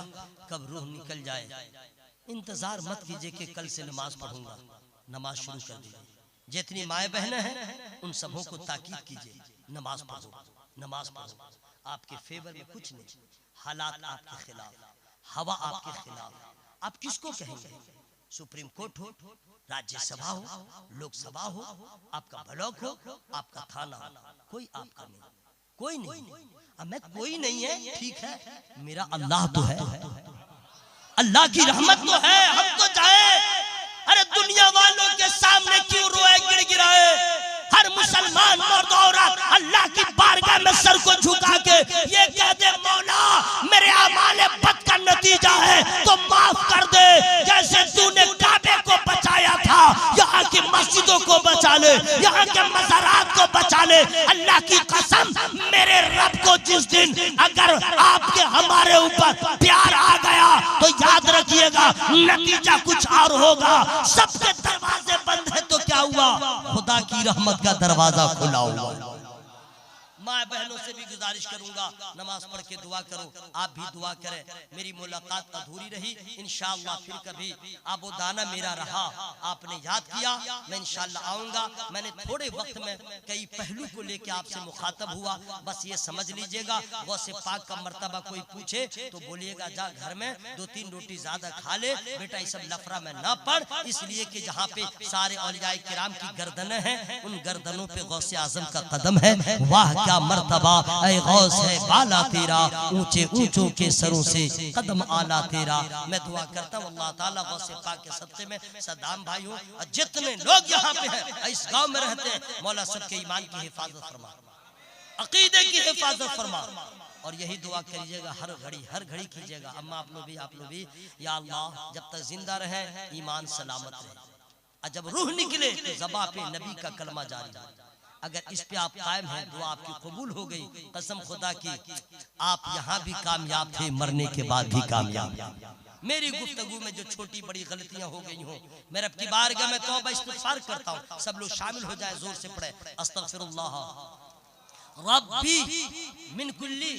कब रूह निकल जाए इंतजार मत कीजिए कि कल से नमाज पढ़ूंगा, नमाज शुरू कर दीजिए। जितनी माए बहनें हैं उन सबों को ताकीद कीजिए, नमाज पढ़ो, नमाज पढ़ो। आपके फेवर में कुछ नहीं, हालात आपके खिलाफ, हवा आपके खिलाफ, आप किसको कहेंगे? सुप्रीम कोर्ट हो, राज्यसभा हो, लोकसभा हो, आपका ब्लॉक हो, आपका थाना हो, कोई आपका नहीं, कोई नहीं। मैं कोई नहीं है, ठीक है, मेरा अल्लाह तो है, अल्लाह की रहमत तो है। हम तो जाए, अरे दुनिया वालों के सामने क्यों रोए गिड़गिड़ाए? हर मुसलमान मर्द औरत अल्लाह की बारगाह में सर को झुका के ये कह दे, मौला मेरे अमाले बद का नतीजा है तो माफ कर दे। जैसे तूने काबे को बचाया था, यहाँ की मस्जिदों को बचा ले, यहाँ के मज़ारात को बचा ले। अल्लाह की कसम, मेरे रब को जिस दिन अगर आपके हमारे ऊपर प्यार आ गया तो याद रखिएगा नतीजा कुछ और होगा। सबके दरवाजे बंद है तो क्या हुआ? खुदा की रहमत का दरवाजा खुला हुआ। माँ बहनों से भी गुजारिश करूंगा नमाज पढ़ के दुआ करो, आप भी दुआ करें। मेरी मुलाकात अधूरी रही, इंशाअल्लाह फिर कभी आबोदाना मेरा रहा, आपने याद किया, मैं इंशाअल्लाह आऊंगा। मैंने थोड़े वक्त में कई पहलू को लेकर आपसे मुखातब हुआ, बस ये समझ लीजिएगा गौसे पाक का मर्तबा कोई पूछे तो बोलिएगा जा घर में 2-3 रोटी ज्यादा खा ले बेटा, ये सब लफड़ा में ना पढ़, इसलिए कि जहाँ पे सारे औलिया किराम की गर्दनें हैं उन गर्दनों पे गौसे आजम का कदम है। वाह मर्तबा ऐ गौस है बाला तेरा, ऊंचे ऊंचों के सरों से कदम आला तेरा। मैं दुआ करता हूँ अल्लाह ताला गौसे पाक के सदक़े में सद्दाम भाई हो और जितने लोग यहाँ पे हैं इस गांव में रहते हैं, मौला सबके ईमान की हिफाजत फरमा, अकीदे की हिफाजत फरमा। और यही दुआ करिएगा हर घड़ी कीजिएगा। अम्मा आप लोग भी, या अल्लाह जब तक जिंदा रहे ईमान सलामत रहे, और जब रूह निकले तो ज़बां पे नबी का कलमा जारी रहे। अगर इस पे आप कायम हैं दुआ आपकी कबूल हो गई। कसम खुदा की आप यहाँ भी कामयाब थे, मरने के बाद भी कामयाब। मेरी गुफ्तगू में जो छोटी बड़ी गलतियां हो गई हो, मैं रब की बारगाह में तौबा इस्तिग़फ़ार करता हूँ। सब लोग शामिल हो जाए, जोर से पढ़े अस्तग़फ़िरुल्लाह रब्बी मिन कुल्ली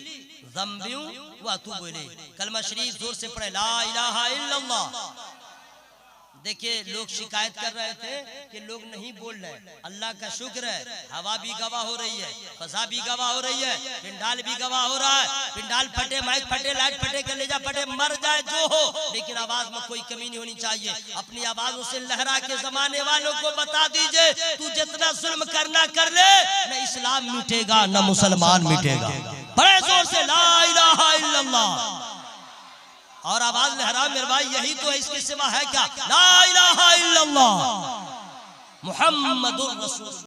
ज़म्बिन व अतूबु इलैह। कलमा शरीफ जोर से पढ़े ला इलाहा इल्लल्लाह। देखिए लोग शिकायत कर रहे थे कि लोग नहीं बोल रहे, अल्लाह का शुक्र है हवा भी गवाह हो रही है, फजा भी गवाह हो रही है, पिंडाल भी गवाह हो रहा है। पिंडाल फटे, माइक फटे, लाइट फटे, कलेजा फटे, मर जाए जो हो, लेकिन आवाज में कोई कमी नहीं होनी चाहिए। अपनी आवाजों से लहरा के जमाने वालों को बता दीजिए तू जितना जुल्म करना कर ले, न इस्लाम मिटेगा न मुसलमान मिटेगा। बड़े जोर से ला इलाहा इल्लल्लाह और आवाज लहरा मेरे भाई, यही तो है, इसके सिवा है क्या? ला इलाहा इल्लल्लाह मुहम्मदुर रसूल।